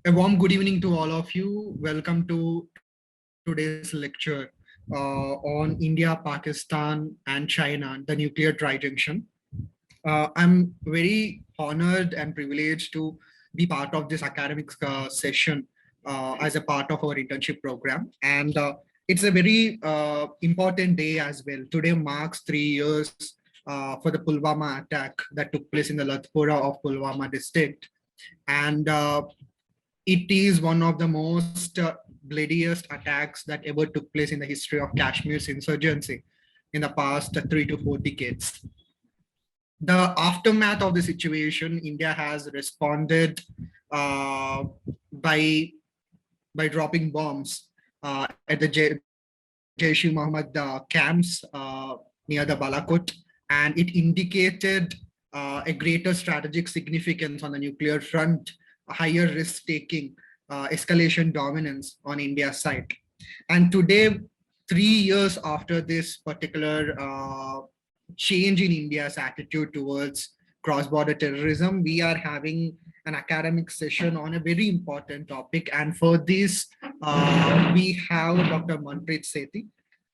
A warm good evening to all of you. Welcome to today's lecture on India, Pakistan, and China, the nuclear Trijunction. I'm very honored and privileged to be part of this academic session as a part of our internship program. And it's a very important day as well. Today marks 3 years for the Pulwama attack that took place in the Latpura of Pulwama district. And it is one of the most bloodiest attacks that ever took place in the history of Kashmir's insurgency in the past 3 to 4 decades. The aftermath of the situation, India has responded uh, by dropping bombs at the Jaish-e-Mohammed camps near the Balakot, and it indicated a greater strategic significance on the nuclear front, a higher risk-taking, escalation dominance on India's side. And today, 3 years after this particular change in India's attitude towards cross-border terrorism, we are having an academic session on a very important topic. And for this, we have Dr. Manpreet Sethi.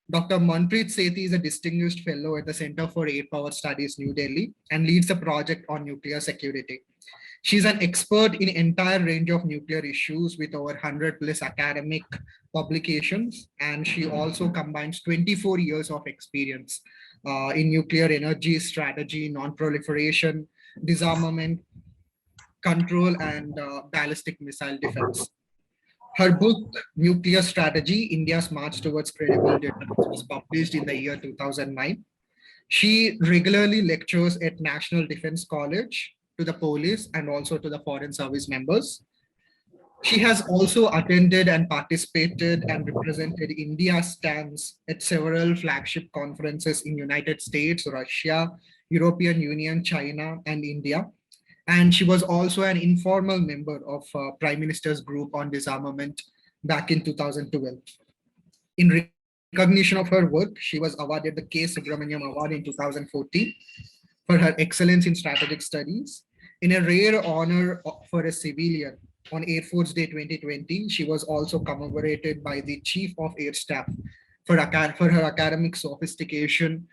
Dr. Manpreet Sethi is a distinguished fellow at the Center for Air Power Studies, New Delhi, and leads a project on nuclear security. She's an expert in entire range of nuclear issues with over 100 plus academic publications, and she also combines 24 years of experience in nuclear energy strategy, non-proliferation, disarmament, control, and ballistic missile defense. Her book, Nuclear Strategy, India's March Towards Credible Defense, was published in the year 2009. She regularly lectures at National Defense College to the police and also to the foreign service members. She has also attended and participated and represented India's stance at several flagship conferences in United States, Russia, European Union, China, and India. And she was also an informal member of Prime Minister's Group on Disarmament back in 2012. In recognition of her work, she was awarded the K. Subramaniam Award in 2014 for her excellence in strategic studies. In a rare honor for a civilian, on Air Force Day 2020, she was also commemorated by the Chief of Air Staff for her academic sophistication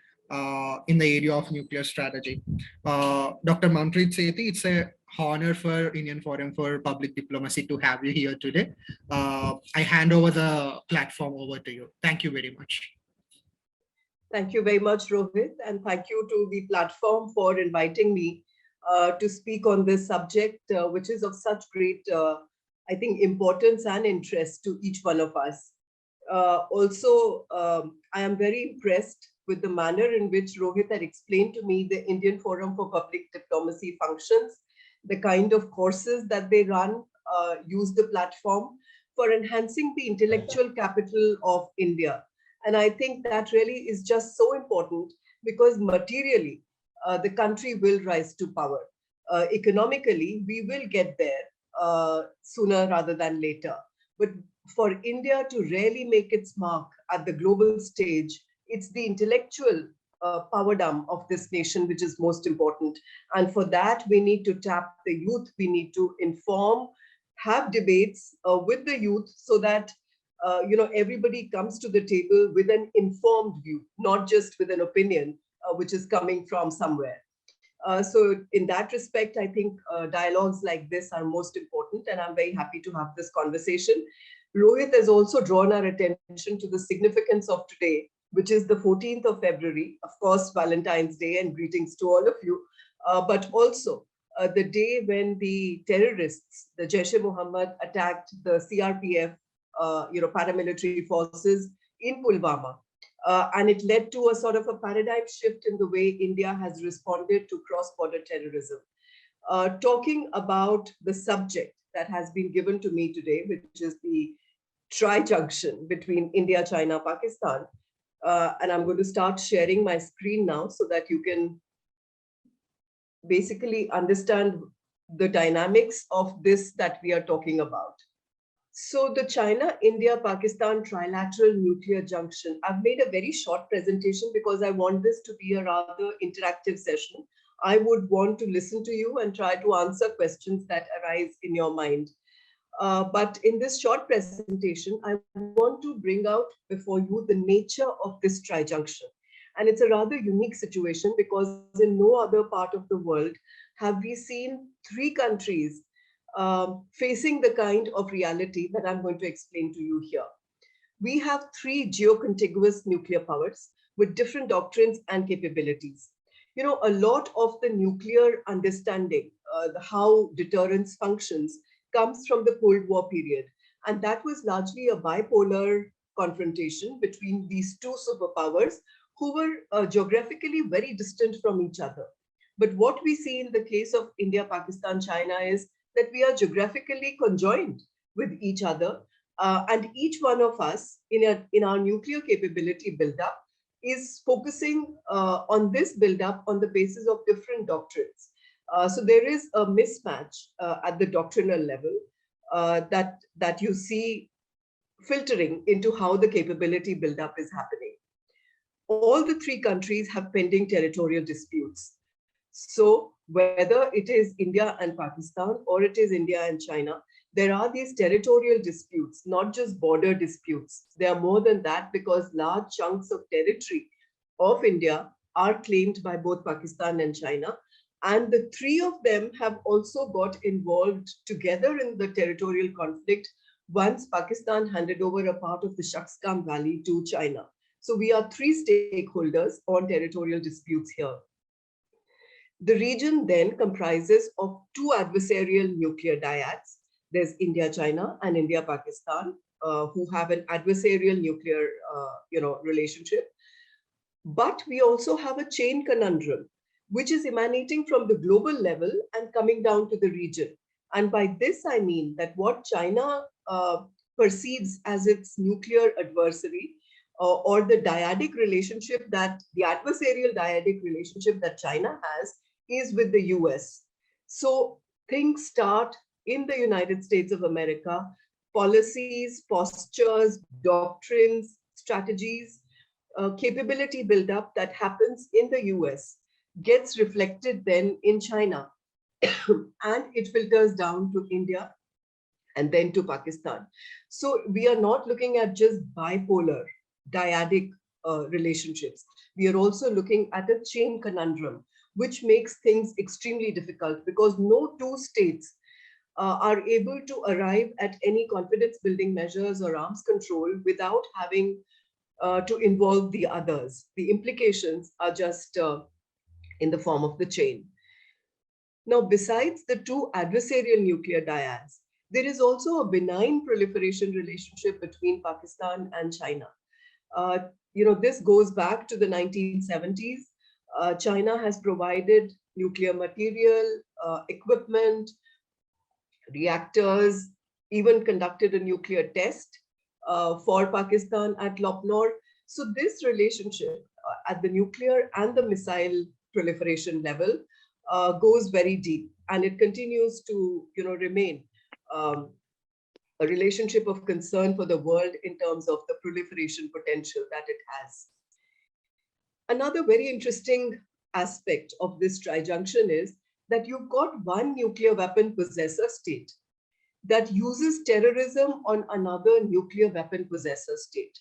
in the area of nuclear strategy. Dr. Manpreet Sethi, it's a honor for Indian Forum for Public Diplomacy to have you here today. I hand over the platform over to you. Thank you very much. Thank you very much, Rohit, and thank you to the platform for inviting me to speak on this subject, which is of such great, I think, importance and interest to each one of us. Also, I am very impressed with the manner in which Rohit had explained to me the Indian Forum for Public Diplomacy functions, the kind of courses that they run, use the platform for enhancing the intellectual capital of India. And I think that really is just so important because materially, the country will rise to power. Economically, we will get there sooner rather than later. But for India to really make its mark at the global stage, it's the intellectual power dam of this nation which is most important. And for that, we need to tap the youth. We need to inform, have debates with the youth so that everybody comes to the table with an informed view, not just with an opinion which is coming from somewhere. So in that respect, I think dialogues like this are most important, and I'm very happy to have this conversation. Rohit has also drawn our attention to the significance of today, which is the 14th of February, of course, Valentine's Day, and greetings to all of you, but also the day when the terrorists, the Jaish-e-Mohammed, attacked the CRPF, paramilitary forces in Pulwama. And it led to a sort of a paradigm shift in the way India has responded to cross-border terrorism. Talking about the subject that has been given to me today, which is the Trijunction between India, China, Pakistan. And I'm going to start sharing my screen now so that you can basically understand the dynamics of this that we are talking about. So the China, India, Pakistan trilateral nuclear junction. I've made a very short presentation because I want this to be a rather interactive session. I would want to listen to you and try to answer questions that arise in your mind. But in this short presentation, I want to bring out before you the nature of this trijunction. And it's a rather unique situation because in no other part of the world have we seen three countries facing the kind of reality that I'm going to explain to you here. We have three geocontiguous nuclear powers with different doctrines and capabilities. You know, a lot of the nuclear understanding, how deterrence functions, comes from the Cold War period. And that was largely a bipolar confrontation between these two superpowers who were geographically very distant from each other. But what we see in the case of India, Pakistan, China is that we are geographically conjoined with each other, and each one of us in our nuclear capability buildup is focusing on this buildup on the basis of different doctrines. So there is a mismatch at the doctrinal level that you see filtering into how the capability buildup is happening. All the three countries have pending territorial disputes. So whether it is India and Pakistan or it is India and China, there are these territorial disputes, not just border disputes. They are more than that because large chunks of territory of India are claimed by both Pakistan and China. And the three of them have also got involved together in the territorial conflict once Pakistan handed over a part of the Shaksgam Valley to China. So we are three stakeholders on territorial disputes here. The region then comprises of two adversarial nuclear dyads. There's India, China, and India, Pakistan, who have an adversarial nuclear, relationship. But we also have a chain conundrum, which is emanating from the global level and coming down to the region. And by this, I mean that what China perceives as its nuclear adversary, or the dyadic relationship that the adversarial dyadic relationship that China has is with the US. So things start in the United States of America, policies, postures, doctrines, strategies, capability buildup that happens in the US gets reflected then in China and it filters down to India and then to Pakistan. So we are not looking at just bipolar, dyadic relationships. We are also looking at a chain conundrum, which makes things extremely difficult because no two states are able to arrive at any confidence building measures or arms control without having to involve the others. The implications are just in the form of the chain. Now, besides the two adversarial nuclear dyads, there is also a benign proliferation relationship between Pakistan and China. This goes back to the 1970s. China has provided nuclear material, equipment, reactors, even conducted a nuclear test for Pakistan at Lopnor. So this relationship at the nuclear and the missile proliferation level goes very deep, and it continues to remain a relationship of concern for the world in terms of the proliferation potential that it has. Another very interesting aspect of this trijunction is that you've got one nuclear weapon possessor state that uses terrorism on another nuclear weapon possessor state.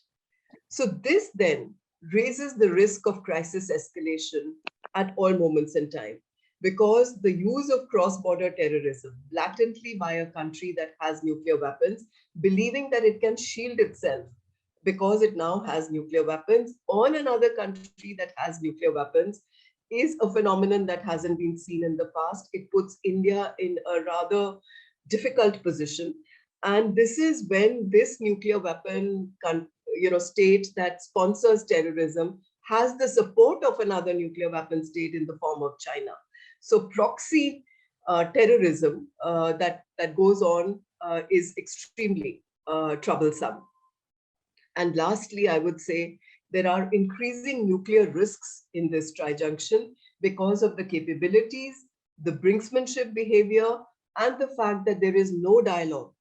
So this then raises the risk of crisis escalation at all moments in time, because the use of cross-border terrorism blatantly by a country that has nuclear weapons, believing that it can shield itself because it now has nuclear weapons on another country that has nuclear weapons, is a phenomenon that hasn't been seen in the past. It puts India in a rather difficult position. And this is when this nuclear weapon state that sponsors terrorism has the support of another nuclear weapon state in the form of China. So proxy terrorism that goes on is extremely troublesome. And lastly, I would say there are increasing nuclear risks in this trijunction because of the capabilities, the brinksmanship behavior, and the fact that there is no dialogue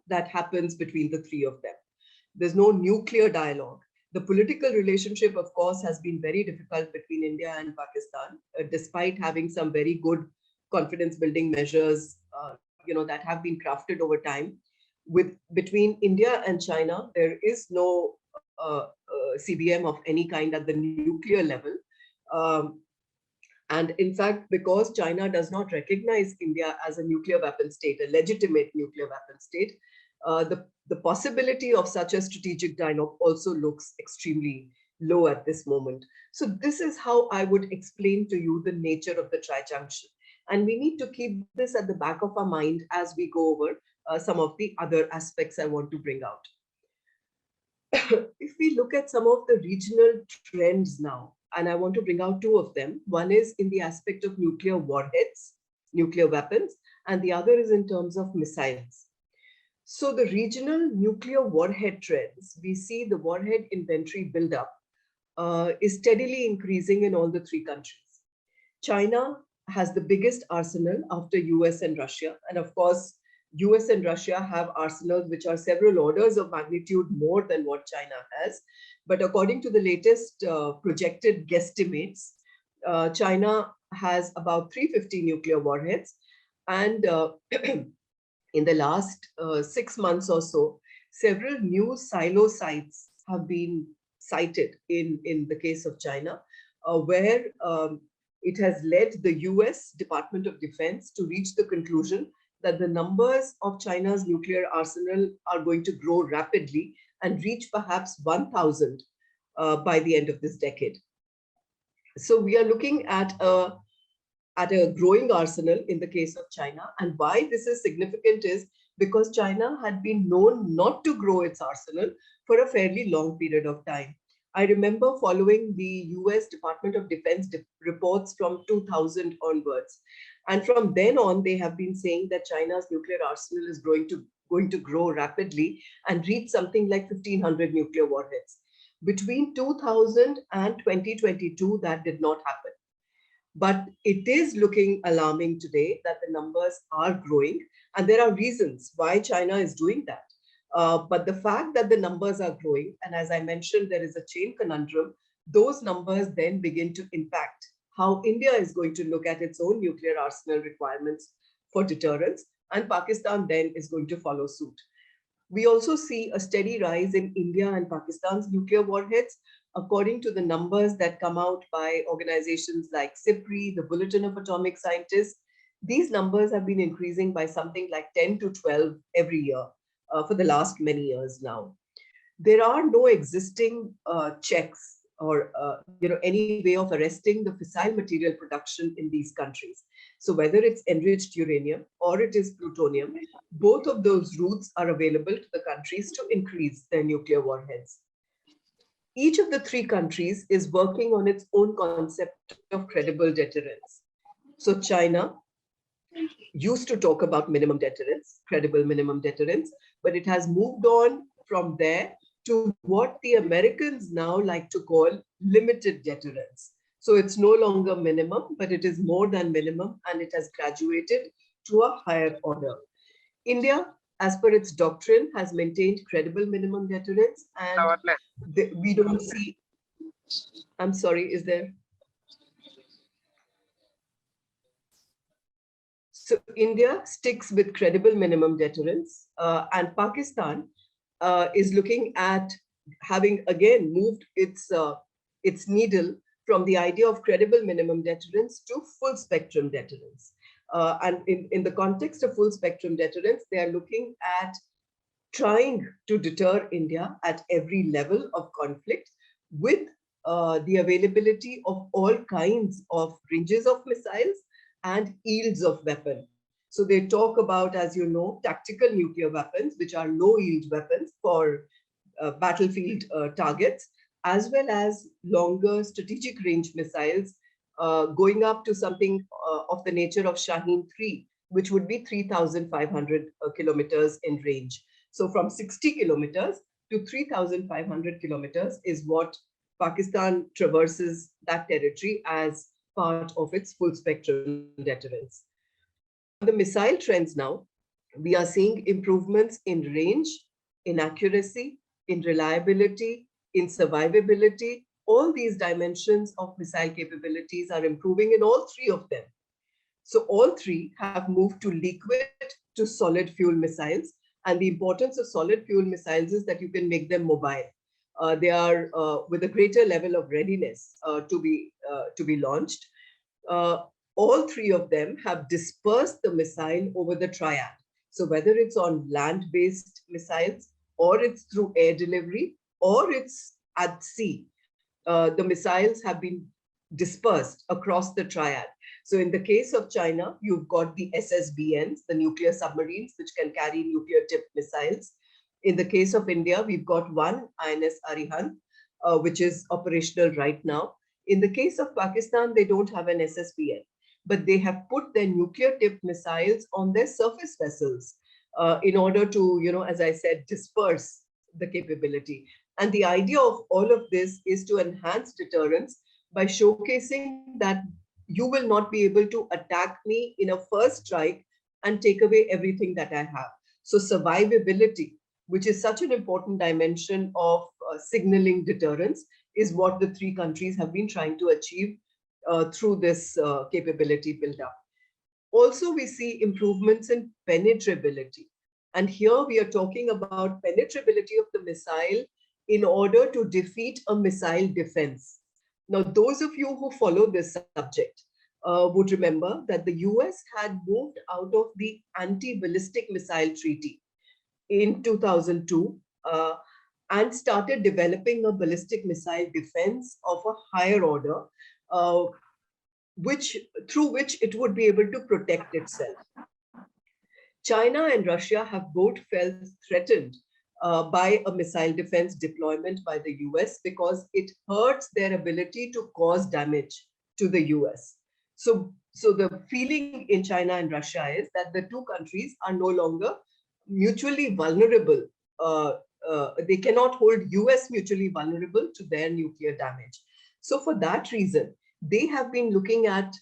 that happens between the three of them. There's no nuclear dialogue. The political relationship, of course, has been very difficult between India and Pakistan, despite having some very good confidence building measures that have been crafted over time. Between India and China, there is no CBM of any kind at the nuclear level. Um, and in fact, because China does not recognize India as a nuclear weapon state, a legitimate nuclear weapon state, the possibility of such a strategic dialogue also looks extremely low at this moment. So this is how I would explain to you the nature of the Trijunction. And we need to keep this at the back of our mind as we go over some of the other aspects I want to bring out. If we look at some of the regional trends now, and I want to bring out two of them. One is in the aspect of nuclear warheads, nuclear weapons, and the other is in terms of missiles. So the regional nuclear warhead trends, we see the warhead inventory buildup is steadily increasing in all the three countries. China has the biggest arsenal after US and Russia. And of course, US and Russia have arsenals which are several orders of magnitude more than what China has. But according to the latest projected guesstimates, China has about 350 nuclear warheads. And in the last 6 months or so, several new silo sites have been cited in the case of China, where it has led the US Department of Defense to reach the conclusion that the numbers of China's nuclear arsenal are going to grow rapidly and reach perhaps 1,000 by the end of this decade. So we are looking at a growing arsenal in the case of China. And why this is significant is because China had been known not to grow its arsenal for a fairly long period of time. I remember following the US Department of Defense reports from 2000 onwards. And from then on, they have been saying that China's nuclear arsenal is going to grow rapidly and reach something like 1,500 nuclear warheads. Between 2000 and 2022, that did not happen. But it is looking alarming today that the numbers are growing. And there are reasons why China is doing that. But the fact that the numbers are growing, and as I mentioned, there is a chain conundrum, those numbers then begin to impact how India is going to look at its own nuclear arsenal requirements for deterrence, and Pakistan then is going to follow suit. We also see a steady rise in India and Pakistan's nuclear warheads. According to the numbers that come out by organizations like SIPRI, the Bulletin of Atomic Scientists, these numbers have been increasing by something like 10 to 12 every year for the last many years now. There are no existing checks or any way of arresting the fissile material production in these countries. So whether it's enriched uranium or it is plutonium, both of those routes are available to the countries to increase their nuclear warheads. Each of the three countries is working on its own concept of credible deterrence. So China used to talk about minimum deterrence, credible minimum deterrence, but it has moved on from there to what the Americans now like to call limited deterrence. So it's no longer minimum, but it is more than minimum, and it has graduated to a higher order. India, as per its doctrine, has maintained credible minimum deterrence, and we don't see, I'm sorry, is there? So India sticks with credible minimum deterrence, and Pakistan is looking at having again moved its needle from the idea of credible minimum deterrence to full spectrum deterrence. And in the context of full spectrum deterrence, they are looking at trying to deter India at every level of conflict with the availability of all kinds of ranges of missiles and yields of weapon. So they talk about, as you know, tactical nuclear weapons, which are low yield weapons for battlefield targets, as well as longer strategic range missiles going up to something of the nature of Shaheen 3, which would be 3,500 kilometers in range. So from 60 kilometers to 3,500 kilometers is what Pakistan traverses that territory as part of its full spectrum deterrence. The missile trends now, we are seeing improvements in range, in accuracy, in reliability, in survivability. All these dimensions of missile capabilities are improving in all three of them. So all three have moved to liquid to solid fuel missiles. And the importance of solid fuel missiles is that you can make them mobile. They are with a greater level of readiness to be launched. All three of them have dispersed the missile over the triad. So whether it's on land-based missiles, or it's through air delivery, or it's at sea, the missiles have been dispersed across the triad. So in the case of China, you've got the SSBNs, the nuclear submarines, which can carry nuclear-tipped missiles. In the case of India, we've got one INS Arihant, which is operational right now. In the case of Pakistan, they don't have an SSBN, but they have put their nuclear-tipped missiles on their surface vessels in order to, as I said, disperse the capability. And the idea of all of this is to enhance deterrence by showcasing that you will not be able to attack me in a first strike and take away everything that I have. So survivability, which is such an important dimension of signaling deterrence, is what the three countries have been trying to achieve through this capability build-up. Also, we see improvements in penetrability. And here we are talking about penetrability of the missile in order to defeat a missile defense. Now, those of you who follow this subject would remember that the US had moved out of the anti-ballistic missile treaty in 2002 and started developing a ballistic missile defense of a higher order, through which it would be able to protect itself. China and Russia have both felt threatened by a missile defense deployment by the US because it hurts their ability to cause damage to the US. So the feeling in China and Russia is that the two countries are no longer mutually vulnerable. They cannot hold US mutually vulnerable to their nuclear damage. So for that reason, they have been looking at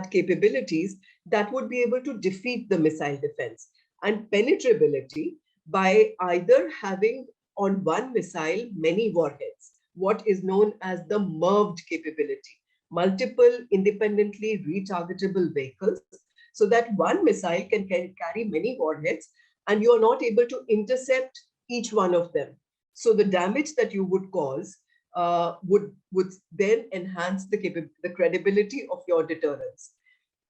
capabilities that would be able to defeat the missile defense, and penetrability by either having on one missile many warheads, what is known as the MIRVed capability, multiple independently retargetable vehicles, so that one missile can carry many warheads and you are not able to intercept each one of them. So the damage that you would cause would then enhance the credibility of your deterrence.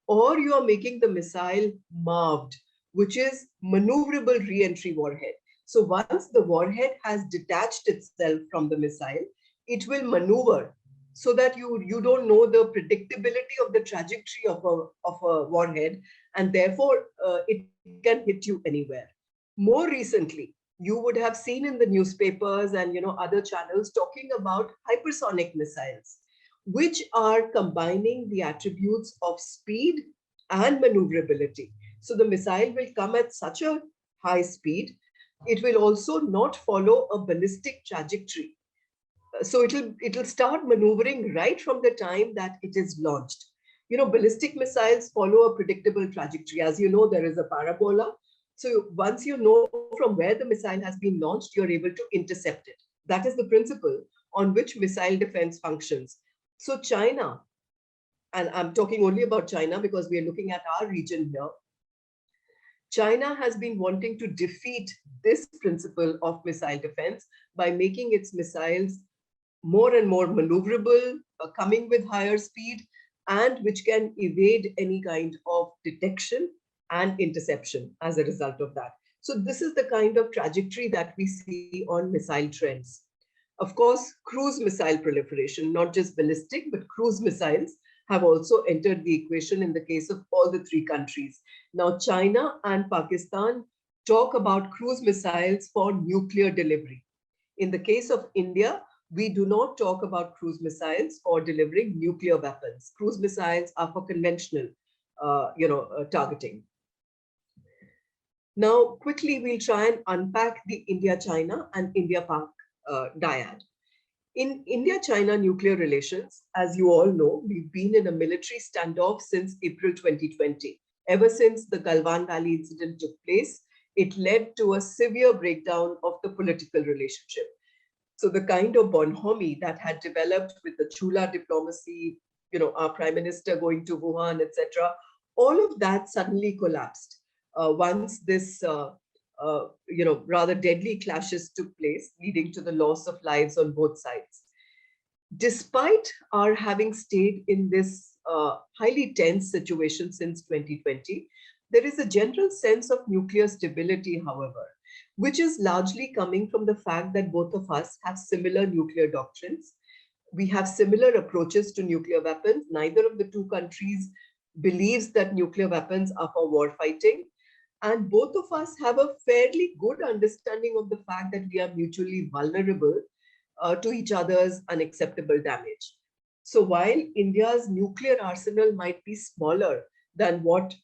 Or you are making the missile MARVed, which is maneuverable re-entry warhead. So once the warhead has detached itself from the missile, it will maneuver so that you don't know the predictability of the trajectory of a warhead, and therefore it can hit you anywhere. More recently, you would have seen in the newspapers and other channels talking about hypersonic missiles, which are combining the attributes of speed and maneuverability. So the missile will come at such a high speed. It will also not follow a ballistic trajectory. So it'll start maneuvering right from the time that it is launched. Ballistic missiles follow a predictable trajectory. As you know, there is a parabola. So once you know from where the missile has been launched, you're able to intercept it. That is the principle on which missile defense functions. So China, and I'm talking only about China because we are looking at our region here, China has been wanting to defeat this principle of missile defense by making its missiles more and more maneuverable, coming with higher speed, and which can evade any kind of detection and interception as a result of that. So this is the kind of trajectory that we see on missile trends. Of course, cruise missile proliferation, not just ballistic, but cruise missiles have also entered the equation in the case of all the three countries. Now, China and Pakistan talk about cruise missiles for nuclear delivery. In the case of India, we do not talk about cruise missiles for delivering nuclear weapons. Cruise missiles are for conventional, targeting. Now, quickly, we'll try and unpack the India-China and India-Pak dyad. In India-China nuclear relations, as you all know, we've been in a military standoff since April 2020. Ever since the Galwan Valley incident took place, it led to a severe breakdown of the political relationship. So the kind of bonhomie that had developed with the Chula diplomacy, our prime minister going to Wuhan, etc., all of that suddenly collapsed. once this rather deadly clashes took place, leading to the loss of lives on both sides. Despite our having stayed in this highly tense situation since 2020, there is a general sense of nuclear stability, however, which is largely coming from the fact that both of us have similar nuclear doctrines. We have similar approaches to nuclear weapons. Neither of the two countries believes that nuclear weapons are for war fighting. And both of us have a fairly good understanding of the fact that we are mutually vulnerable to each other's unacceptable damage. So while India's nuclear arsenal might be smaller than what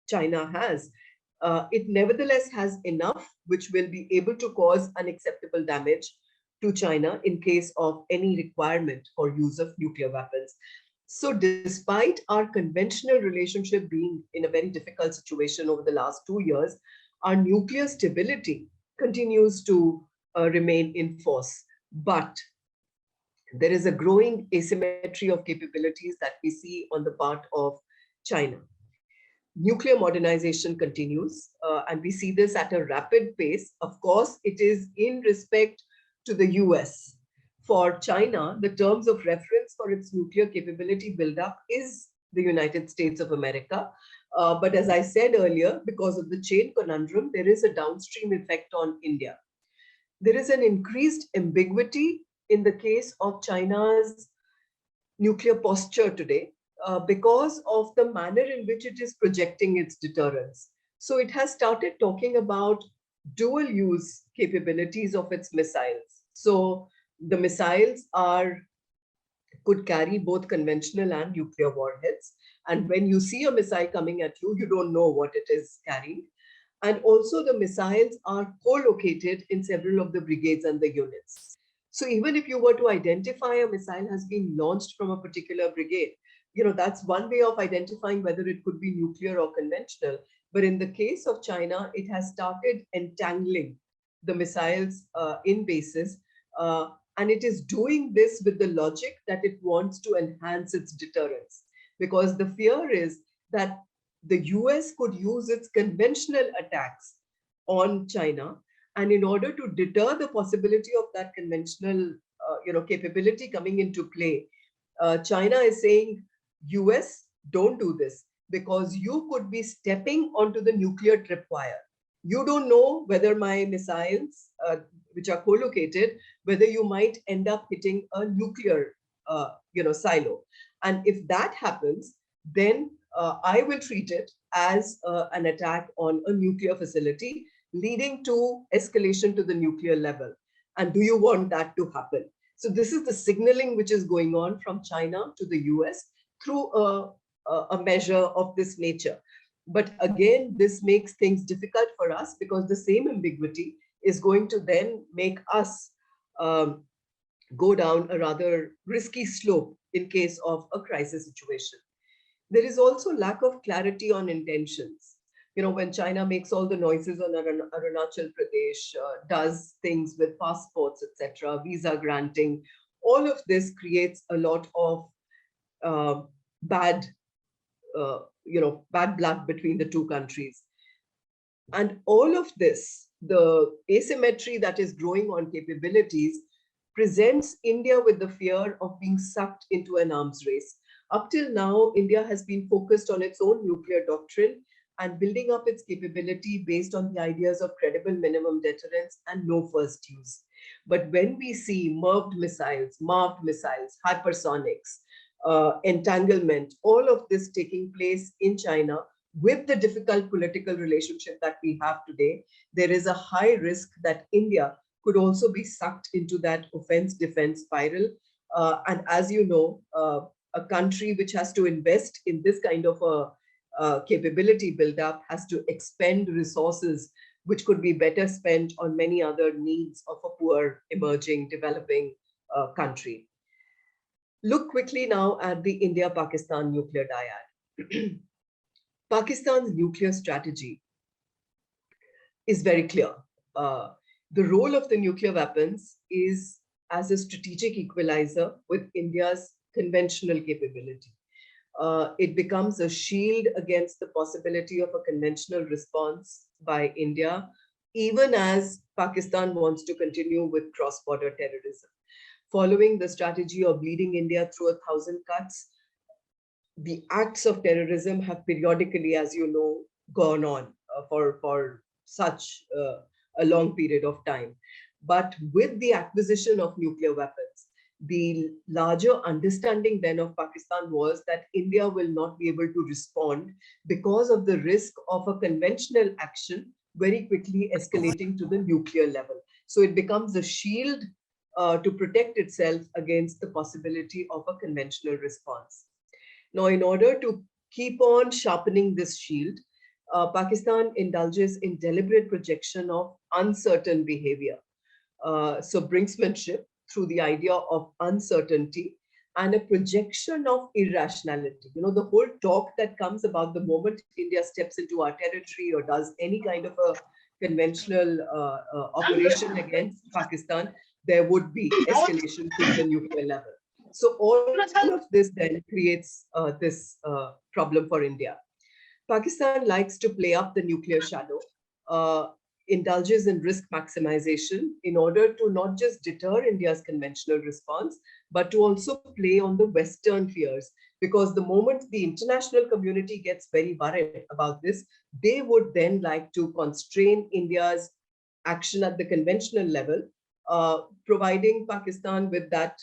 China has, it nevertheless has enough which will be able to cause unacceptable damage to China in case of any requirement for use of nuclear weapons. So despite our conventional relationship being in a very difficult situation over the last 2 years, our nuclear stability continues to remain in force. But there is a growing asymmetry of capabilities that we see on the part of China. Nuclear modernization continues, and we see this at a rapid pace. Of course, it is in respect to the US. For China, the terms of reference for its nuclear capability buildup is the United States of America. But as I said earlier, because of the chain conundrum, there is a downstream effect on India. There is an increased ambiguity in the case of China's nuclear posture today because of the manner in which it is projecting its deterrence. So it has started talking about dual use capabilities of its missiles. So the missiles could carry both conventional and nuclear warheads. And when you see a missile coming at you, you don't know what it is carrying. And also the missiles are co-located in several of the brigades and the units. So even if you were to identify a missile has been launched from a particular brigade, that's one way of identifying whether it could be nuclear or conventional. But in the case of China, it has started entangling the missiles in bases. And it is doing this with the logic that it wants to enhance its deterrence. Because the fear is that the US could use its conventional attacks on China. And in order to deter the possibility of that conventional capability coming into play, China is saying, US, don't do this, because you could be stepping onto the nuclear tripwire. You don't know whether my missiles, which are co-located, whether you might end up hitting a nuclear silo. And if that happens, then I will treat it as an attack on a nuclear facility, leading to escalation to the nuclear level. And do you want that to happen? So this is the signaling which is going on from China to the US through a measure of this nature. But again, this makes things difficult for us because the same ambiguity is going to then make us go down a rather risky slope in case of a crisis situation. There is also lack of clarity on intentions. When China makes all the noises on Arunachal Pradesh, does things with passports, etc., visa granting, all of this creates a lot of bad blood between the two countries. And all of this, the asymmetry that is growing on capabilities, presents India with the fear of being sucked into an arms race. Up till now, India has been focused on its own nuclear doctrine and building up its capability based on the ideas of credible minimum deterrence and no first use. But when we see MIRVed missiles, hypersonics, entanglement, all of this taking place in China with the difficult political relationship that we have today, there is a high risk that India could also be sucked into that offense-defense spiral. And as you know, a country which has to invest in this kind of a capability build-up has to expend resources which could be better spent on many other needs of a poor, emerging, developing country. Look quickly now at the India-Pakistan nuclear dyad. Pakistan's nuclear strategy is very clear. The role of the nuclear weapons is as a strategic equalizer with India's conventional capability. It becomes a shield against the possibility of a conventional response by India, even as Pakistan wants to continue with cross-border terrorism. Following the strategy of bleeding India through 1,000 cuts, the acts of terrorism have periodically, as you know, gone on for such a long period of time. But with the acquisition of nuclear weapons, the larger understanding then of Pakistan was that India will not be able to respond because of the risk of a conventional action very quickly escalating to the nuclear level. So it becomes a shield to protect itself against the possibility of a conventional response. Now, in order to keep on sharpening this shield, Pakistan indulges in deliberate projection of uncertain behavior. So brinksmanship through the idea of uncertainty and a projection of irrationality. You know, the whole talk that comes about the moment India steps into our territory or does any kind of a conventional operation against Pakistan, there would be escalation to the nuclear level. So all of this then creates this problem for India. Pakistan likes to play up the nuclear shadow, indulges in risk maximization in order to not just deter India's conventional response, but to also play on the Western fears. Because the moment the international community gets very worried about this, they would then like to constrain India's action at the conventional level, providing Pakistan with that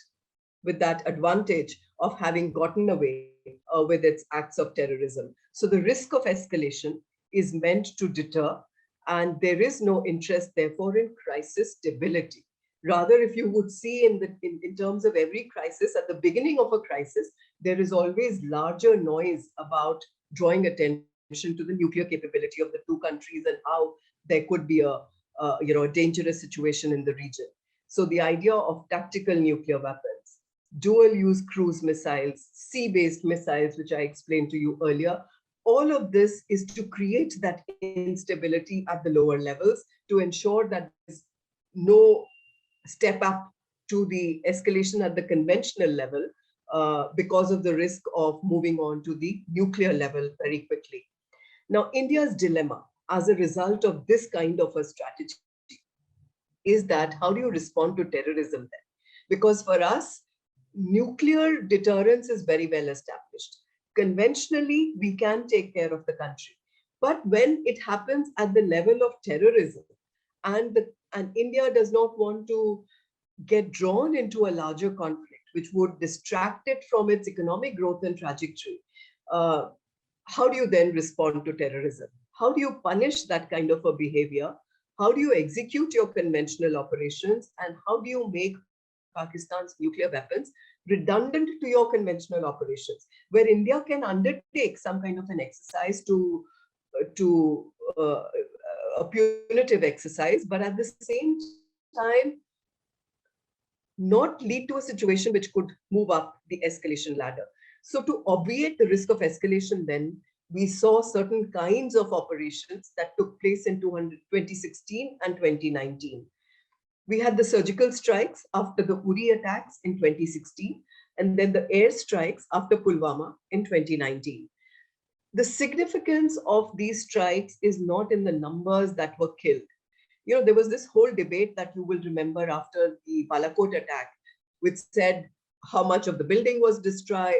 advantage of having gotten away with its acts of terrorism. So the risk of escalation is meant to deter, and there is no interest, therefore, in crisis stability. Rather, if you would see in terms of every crisis, at the beginning of a crisis, there is always larger noise about drawing attention to the nuclear capability of the two countries and how there could be a dangerous situation in the region. So the idea of tactical nuclear weapons, dual-use cruise missiles, sea-based missiles, which I explained to you earlier, all of this is to create that instability at the lower levels to ensure that there's no step up to the escalation at the conventional level because of the risk of moving on to the nuclear level very quickly. Now, India's dilemma as a result of this kind of a strategy is that how do you respond to terrorism then? Because for us, nuclear deterrence is very well established. Conventionally, we can take care of the country. But when it happens at the level of terrorism, and India does not want to get drawn into a larger conflict, which would distract it from its economic growth and trajectory, how do you then respond to terrorism? How do you punish that kind of a behavior? How do you execute your conventional operations? And how do you make Pakistan's nuclear weapons redundant to your conventional operations, where India can undertake some kind of an exercise to a punitive exercise, but at the same time, not lead to a situation which could move up the escalation ladder. So to obviate the risk of escalation, then we saw certain kinds of operations that took place in 2016 and 2019. We had the surgical strikes after the Uri attacks in 2016, and then the air strikes after Pulwama in 2019. The significance of these strikes is not in the numbers that were killed. You know, there was this whole debate that you will remember after the Balakot attack, which said how much of the building was destroyed,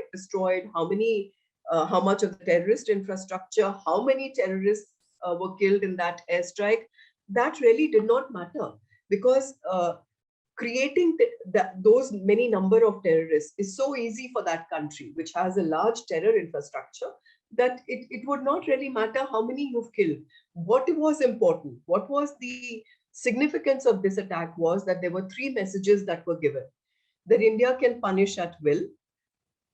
how much of the terrorist infrastructure, how many terrorists were killed in that airstrike. That really did not matter, because creating those many number of terrorists is so easy for that country, which has a large terror infrastructure, that it would not really matter how many you've killed. What was important, what was the significance of this attack was that there were three messages that were given: that India can punish at will,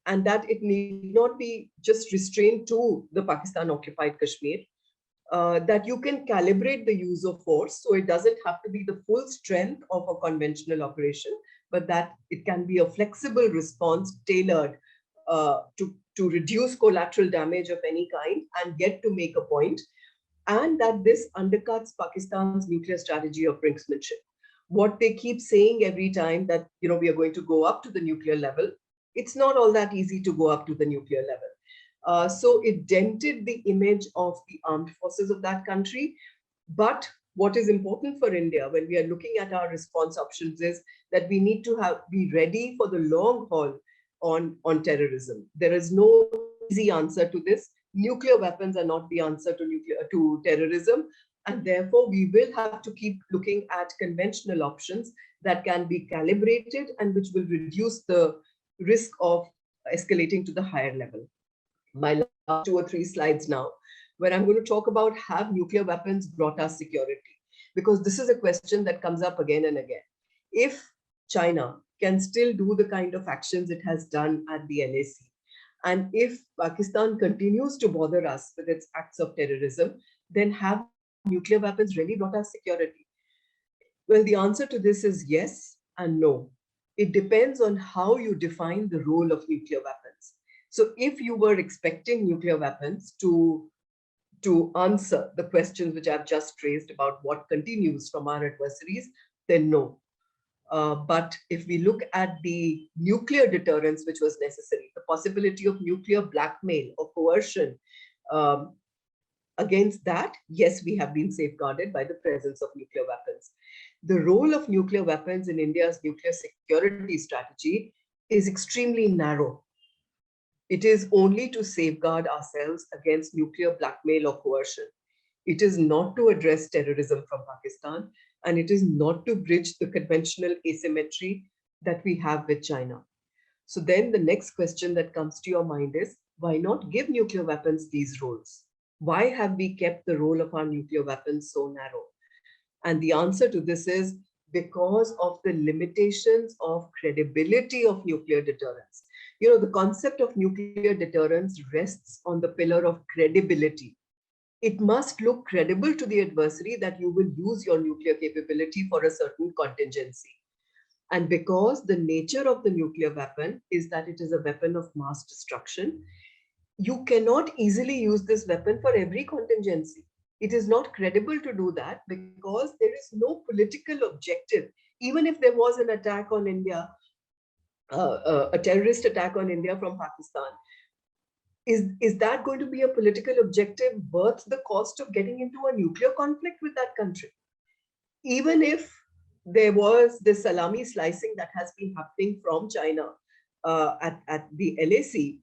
and that it need not be just restrained to the Pakistan occupied Kashmir, that you can calibrate the use of force, so it doesn't have to be the full strength of a conventional operation, but that it can be a flexible response tailored to reduce collateral damage of any kind and get to make a point, and that this undercuts Pakistan's nuclear strategy of brinksmanship. What they keep saying every time that we are going to go up to the nuclear level, it's not all that easy to go up to the nuclear level. So it dented the image of the armed forces of that country. But what is important for India when we are looking at our response options is that we need to be ready for the long haul on terrorism. There is no easy answer to this. Nuclear weapons are not the answer to terrorism. And therefore, we will have to keep looking at conventional options that can be calibrated and which will reduce the risk of escalating to the higher level. My last 2 or 3 slides now, where I'm going to talk about, have nuclear weapons brought us security? Because this is a question that comes up again and again. If China can still do the kind of actions it has done at the LAC, and if Pakistan continues to bother us with its acts of terrorism, then have nuclear weapons really brought us security? Well, the answer to this is yes and no. It depends on how you define the role of nuclear weapons. So if you were expecting nuclear weapons to answer the questions which I've just raised about what continues from our adversaries, then no. But if we look at the nuclear deterrence which was necessary, the possibility of nuclear blackmail or coercion, against that, yes, we have been safeguarded by the presence of nuclear weapons. The role of nuclear weapons in India's nuclear security strategy is extremely narrow. It is only to safeguard ourselves against nuclear blackmail or coercion. It is not to address terrorism from Pakistan, and it is not to bridge the conventional asymmetry that we have with China. So then the next question that comes to your mind is, why not give nuclear weapons these roles? Why have we kept the role of our nuclear weapons so narrow? And the answer to this is because of the limitations of credibility of nuclear deterrence. The concept of nuclear deterrence rests on the pillar of credibility. It must look credible to the adversary that you will use your nuclear capability for a certain contingency. And because the nature of the nuclear weapon is that it is a weapon of mass destruction, you cannot easily use this weapon for every contingency. It is not credible to do that because there is no political objective. Even if there was an attack on India, a terrorist attack on India from Pakistan, is that going to be a political objective worth the cost of getting into a nuclear conflict with that country? Even if there was this salami slicing that has been happening from China at the LAC,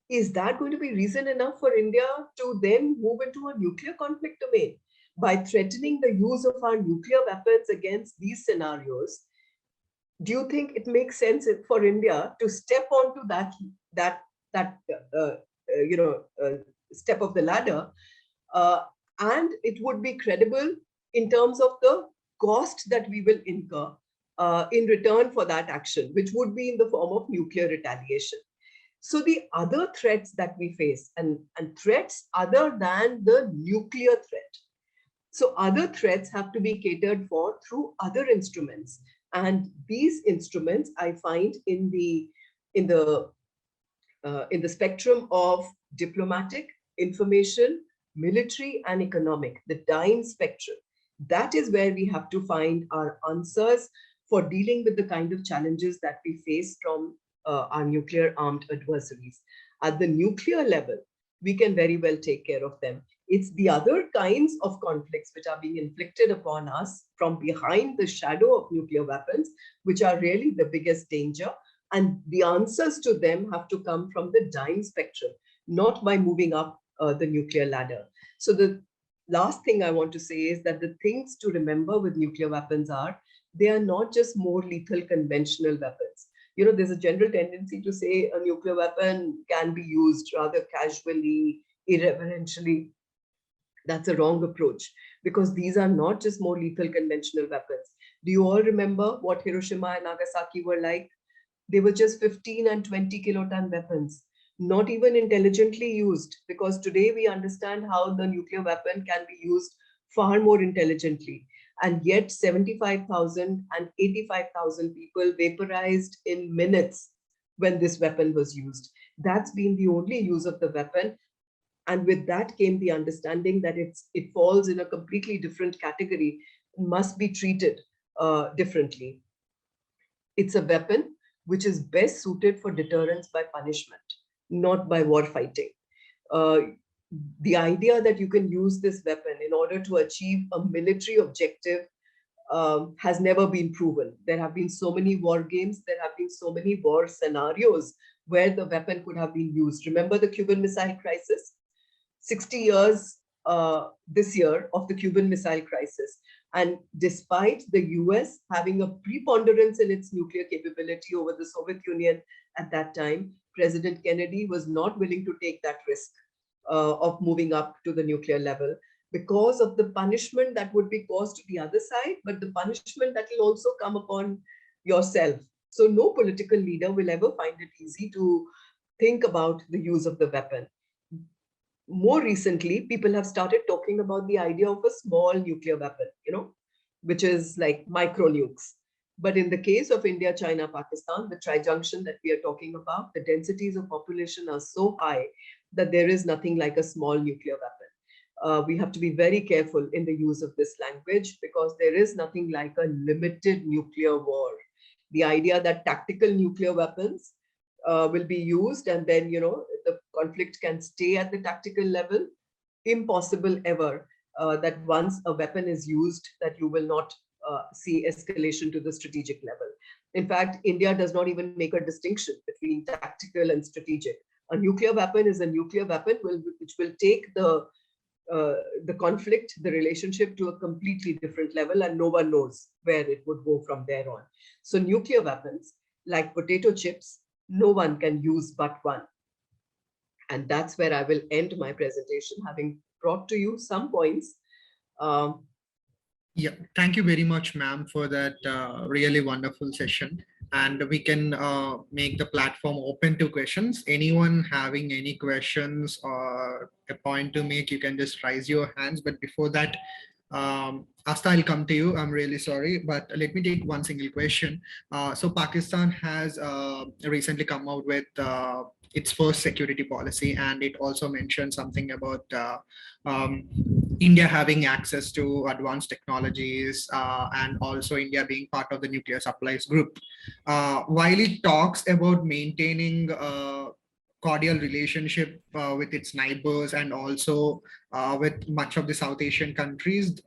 is that going to be reason enough for India to then move into a nuclear conflict domain? By threatening the use of our nuclear weapons against these scenarios, do you think it makes sense for India to step onto that step of the ladder, and it would be credible in terms of the cost that we will incur in return for that action, which would be in the form of nuclear retaliation? So the other threats that we face, and threats other than the nuclear threat, so other threats have to be catered for through other instruments, and these instruments I find in the spectrum of diplomatic, information, military, and economic, the dying spectrum. That is where we have to find our answers for dealing with the kind of challenges that we face from our nuclear armed adversaries. At the nuclear level, we can very well take care of them. It's the other kinds of conflicts which are being inflicted upon us from behind the shadow of nuclear weapons, which are really the biggest danger. And the answers to them have to come from the dying spectrum, not by moving up the nuclear ladder. So the last thing I want to say is that the things to remember with nuclear weapons are, they are not just more lethal conventional weapons. There's a general tendency to say a nuclear weapon can be used rather casually, irreverentially. That's a wrong approach, because these are not just more lethal conventional weapons. Do you all remember what Hiroshima and Nagasaki were like? They were just 15 and 20 kiloton weapons, not even intelligently used, because today we understand how the nuclear weapon can be used far more intelligently. And yet 75,000 and 85,000 people vaporized in minutes when this weapon was used. That's been the only use of the weapon. And with that came the understanding that it falls in a completely different category, must be treated differently. It's a weapon which is best suited for deterrence by punishment, not by war fighting. the idea that you can use this weapon in order to achieve a military objective has never been proven. There have been so many war games, there have been so many war scenarios where the weapon could have been used. Remember the Cuban Missile Crisis? 60 years this year of the Cuban Missile Crisis. And despite the US having a preponderance in its nuclear capability over the Soviet Union at that time, President Kennedy was not willing to take that risk of moving up to the nuclear level because of the punishment that would be caused to the other side, but the punishment that will also come upon yourself. So no political leader will ever find it easy to think about the use of the weapon. More recently, people have started talking about the idea of a small nuclear weapon, which is like micro nukes. But in the case of India, China, Pakistan, the Trijunction that we are talking about, the densities of population are so high that there is nothing like a small nuclear weapon. We have to be very careful in the use of this language because there is nothing like a limited nuclear war. The idea that tactical nuclear weapons will be used and then, the conflict can stay at the tactical level, impossible ever that once a weapon is used that you will not see escalation to the strategic level. In fact, India does not even make a distinction between tactical and strategic. A nuclear weapon is a nuclear weapon which will take the conflict, the relationship to a completely different level, and no one knows where it would go from there on. So nuclear weapons, like potato chips, no one can use but one. And that's where I will end my presentation, having brought to you some points. Yeah, thank you very much, ma'am, for that really wonderful session. And we can make the platform open to questions. Anyone having any questions or a point to make, you can just raise your hands. But before that, Asta, I'll come to you. I'm really sorry, but let me take one single question. So Pakistan has recently come out with its first security policy, and it also mentioned something about India having access to advanced technologies and also India being part of the nuclear supplies group. While it talks about maintaining cordial relationship with its neighbors and also with much of the South Asian countries,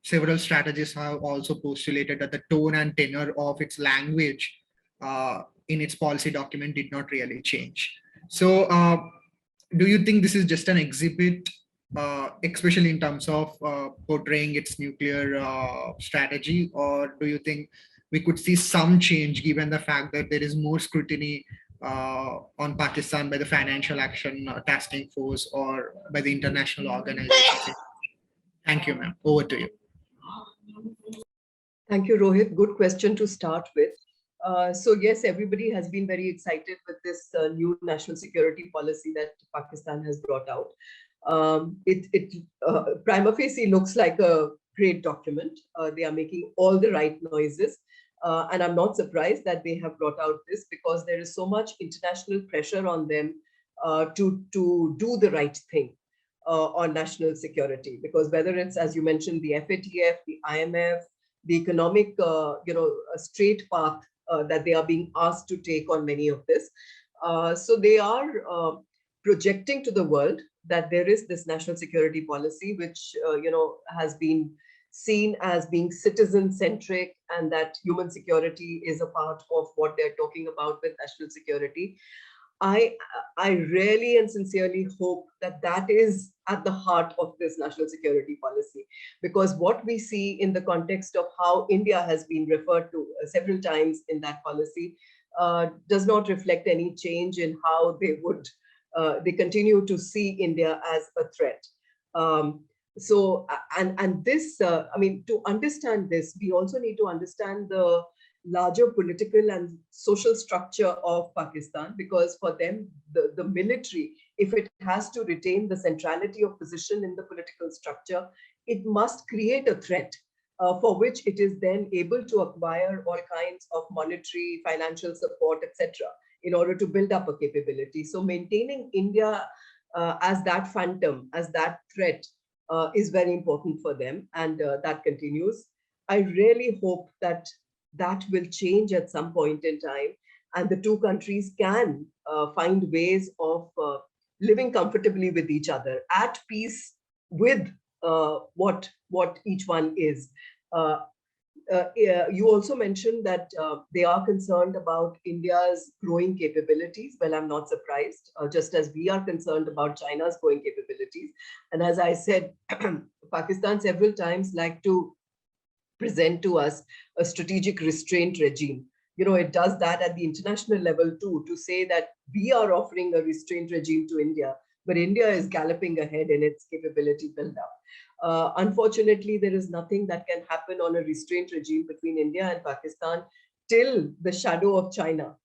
several strategists have also postulated that the tone and tenor of its language in its policy document did not really change. So do you think this is just an exhibit, especially in terms of portraying its nuclear strategy, or do you think we could see some change given the fact that there is more scrutiny on Pakistan by the Financial Action Tasking Force or by the international organizations? Thank you, ma'am. Over to you. Thank you, Rohit. Good question to start with. So yes, everybody has been very excited with this new national security policy that Pakistan has brought out. It prima facie looks like a great document. They are making all the right noises. And I'm not surprised that they have brought out this because there is so much international pressure on them to do the right thing on national security. Because whether it's, as you mentioned, the FATF, the IMF, the economic, a straight path that they are being asked to take on many of this. So they are projecting to the world that there is this national security policy, which, has been seen as being citizen-centric and that human security is a part of what they're talking about with national security. I really and sincerely hope that that is at the heart of this national security policy, because what we see in the context of how India has been referred to several times in that policy does not reflect any change in how they continue to see India as a threat. So, and this, to understand this, we also need to understand the larger political and social structure of Pakistan, because for them, the military, if it has to retain the centrality of position in the political structure, it must create a threat for which it is then able to acquire all kinds of monetary, financial support, etc., in order to build up a capability. So maintaining India as that phantom, as that threat, is very important for them, and that continues. I really hope that that will change at some point in time, and the two countries can find ways of living comfortably with each other, at peace with what each one is. You also mentioned that they are concerned about India's growing capabilities. Well, I'm not surprised, just as we are concerned about China's growing capabilities. And as I said, Pakistan several times like to present to us a strategic restraint regime. It does that at the international level too, to say that we are offering a restraint regime to India, but India is galloping ahead in its capability build-up. Unfortunately, there is nothing that can happen on a restraint regime between India and Pakistan till the shadow of China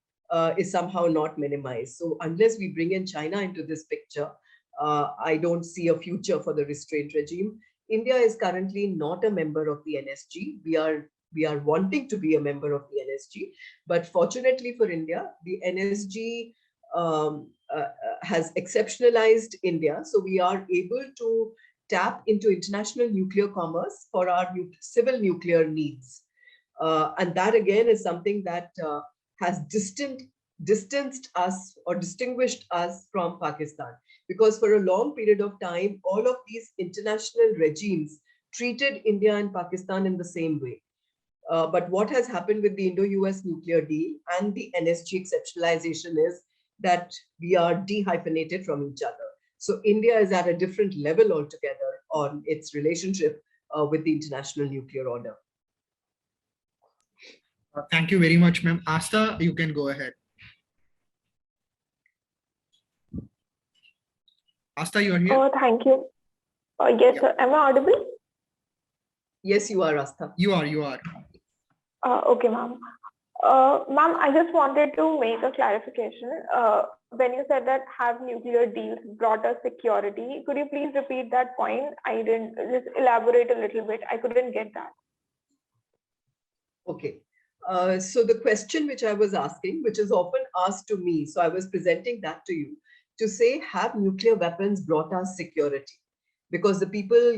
is somehow not minimized. So unless we bring in China into this picture, I don't see a future for the restraint regime. India is currently not a member of the NSG. We are wanting to be a member of the NSG, but fortunately for India, the NSG has exceptionalized India, so we are able to tap into international nuclear commerce for our civil nuclear needs. And that again is something that has distanced us or distinguished us from Pakistan. Because for a long period of time, all of these international regimes treated India and Pakistan in the same way. But what has happened with the Indo-US nuclear deal and the NSG exceptionalization is that we are dehyphenated from each other. So India is at a different level altogether on its relationship with the international nuclear order. Thank you very much, ma'am. Asta, you can go ahead. Asta, you are here? Oh, thank you. Yes, sir. Am I audible? Yes, you are, Asta. You are. Okay, ma'am. Ma'am, I just wanted to make a clarification. When you said that have nuclear deals brought us security, could you please repeat that point? I didn't, just elaborate a little bit. I couldn't get that. Okay. So the question which I was asking, which is often asked to me, so I was presenting that to you, to say, have nuclear weapons brought us security? Because the people,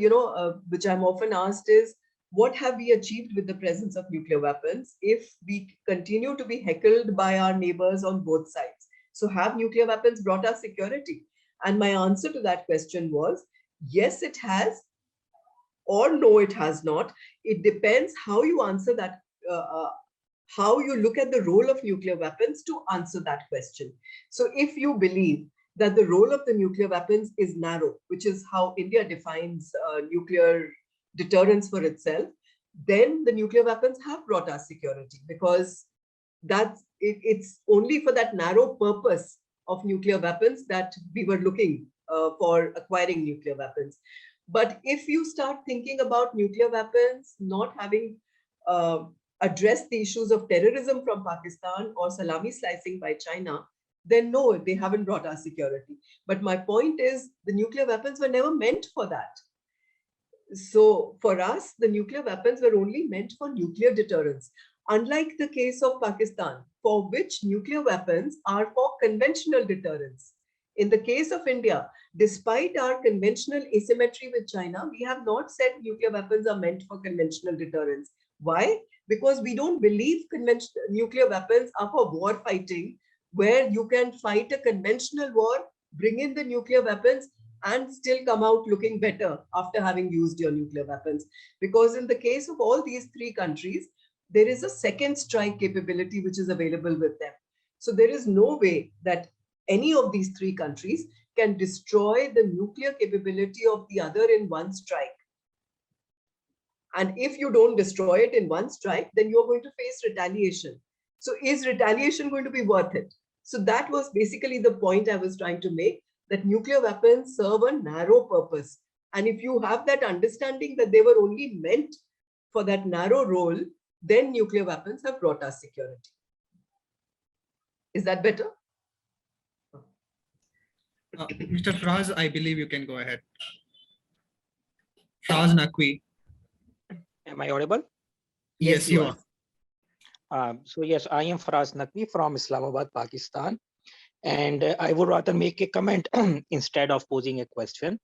which I'm often asked is, what have we achieved with the presence of nuclear weapons if we continue to be heckled by our neighbors on both sides? So have nuclear weapons brought us security? And my answer to that question was, yes, it has, or no, it has not. It depends how you answer that, how you look at the role of nuclear weapons to answer that question. So if you believe that the role of the nuclear weapons is narrow, which is how India defines nuclear deterrence for itself, then the nuclear weapons have brought us security, because it's only for that narrow purpose of nuclear weapons that we were looking for acquiring nuclear weapons. But if you start thinking about nuclear weapons not having addressed the issues of terrorism from Pakistan or salami slicing by China, then no, they haven't brought us security. But my point is, the nuclear weapons were never meant for that. So for us, the nuclear weapons were only meant for nuclear deterrence, unlike the case of Pakistan, for which nuclear weapons are for conventional deterrence. In the case of India, despite our conventional asymmetry with China, we have not said nuclear weapons are meant for conventional deterrence. Why? Because we don't believe nuclear weapons are for war fighting, where you can fight a conventional war, bring in the nuclear weapons, and still come out looking better after having used your nuclear weapons. Because in the case of all these three countries, there is a second strike capability which is available with them. So there is no way that any of these three countries can destroy the nuclear capability of the other in one strike. And if you don't destroy it in one strike, then you're going to face retaliation. So is retaliation going to be worth it? So that was basically the point I was trying to make, that nuclear weapons serve a narrow purpose. And if you have that understanding that they were only meant for that narrow role, then nuclear weapons have brought us security. Is that better? Mr. Fraz, I believe you can go ahead. Fraz Naqvi. Am I audible? Yes, you are. So yes, I am Faraz Naqvi from Islamabad, Pakistan. And I would rather make a comment instead of posing a question.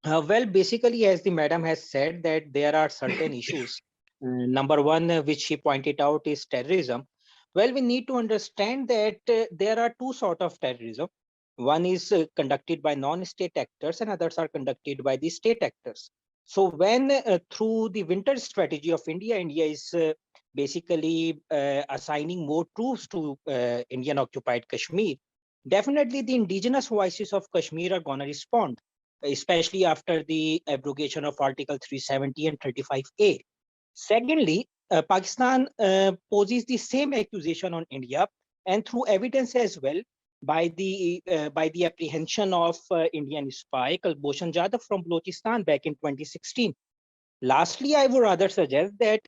Well, basically, as the madam has said, that there are certain issues. Number one, which she pointed out, is terrorism. Well, we need to understand that there are two sorts of terrorism. One is conducted by non-state actors and others are conducted by the state actors. So when through the winter strategy of India, India is basically assigning more troops to Indian occupied Kashmir, definitely the indigenous voices of Kashmir are going to respond, especially after the abrogation of Article 370 and 35A. Secondly, Pakistan poses the same accusation on India, and through evidence as well, by the apprehension of Indian spy Kulbhushan Jadhav from Balochistan back in 2016. Lastly, I would rather suggest that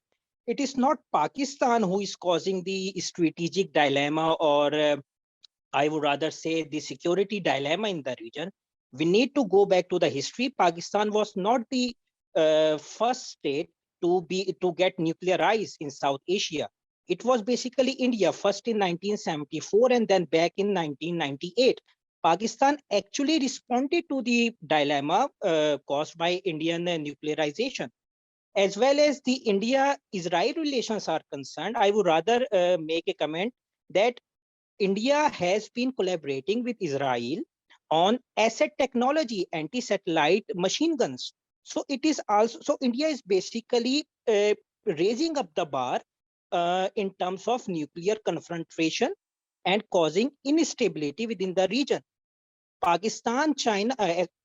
it is not Pakistan who is causing the strategic dilemma, or I would rather say the security dilemma in the region. We need to go back to the history. Pakistan was not the first state to get nuclearized in South Asia. It was basically India, first in 1974 and then back in 1998. Pakistan actually responded to the dilemma caused by Indian nuclearization. As well as the India-Israel relations are concerned, I would rather make a comment that India has been collaborating with Israel on asset technology, anti-satellite machine guns. So it is also, so India is basically raising up the bar in terms of nuclear confrontation and causing instability within the region. Pakistan, China,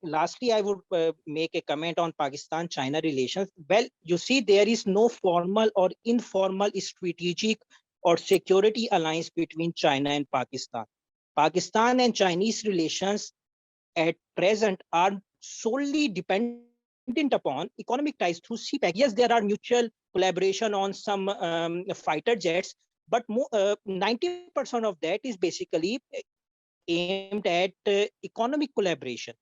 lastly, I would make a comment on Pakistan-China relations. Well, you see, there is no formal or informal strategic or security alliance between China and Pakistan. Pakistan and Chinese relations at present are solely dependent upon economic ties through CPEC. Yes, there are mutual collaboration on some fighter jets, but 90% of that is basically aimed at economic collaboration.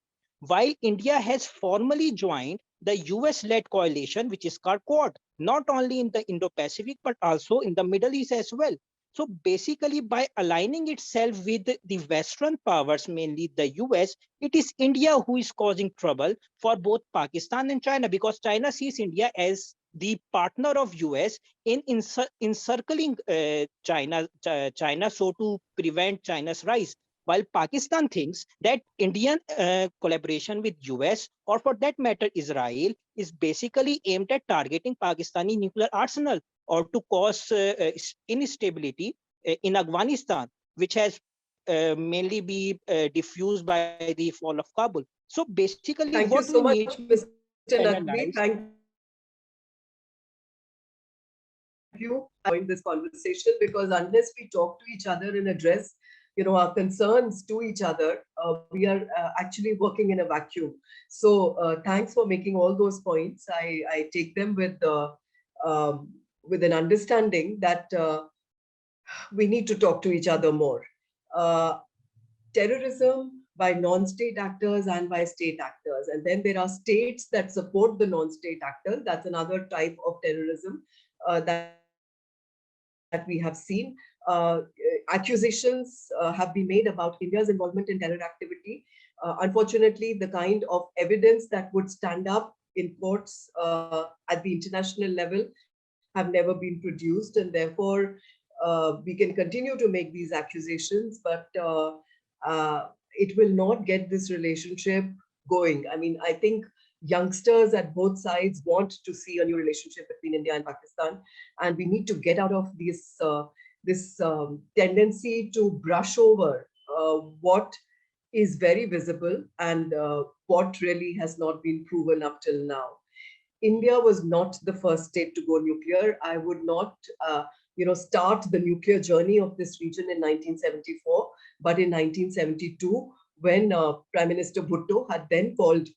While India has formally joined the US-led coalition, which is called Quad, not only in the Indo-Pacific, but also in the Middle East as well. So basically, by aligning itself with the Western powers, mainly the US, it is India who is causing trouble for both Pakistan and China, because China sees India as the partner of US in encircling China, so to prevent China's rise. While Pakistan thinks that Indian collaboration with US, or for that matter Israel, is basically aimed at targeting Pakistani nuclear arsenal or to cause instability in Afghanistan, which has mainly be diffused by the fall of Kabul. So basically what Thank we you so need much, to Mr. analyze. Naqvi. Thank you for this conversation, because unless we talk to each other and address, our concerns to each other, we are actually working in a vacuum. So thanks for making all those points. I take them with an understanding that we need to talk to each other more. Terrorism by non-state actors and by state actors. And then there are states that support the non-state actors. That's another type of terrorism that we have seen. Accusations have been made about India's involvement in terror activity. Unfortunately, the kind of evidence that would stand up in courts at the international level have never been produced, and therefore we can continue to make these accusations, but it will not get this relationship going. I mean, I think youngsters at both sides want to see a new relationship between India and Pakistan, and we need to get out of this tendency to brush over what is very visible and what really has not been proven up till now. India was not the first state to go nuclear. I would not, start the nuclear journey of this region in 1974, but in 1972, when Prime Minister Bhutto had then called,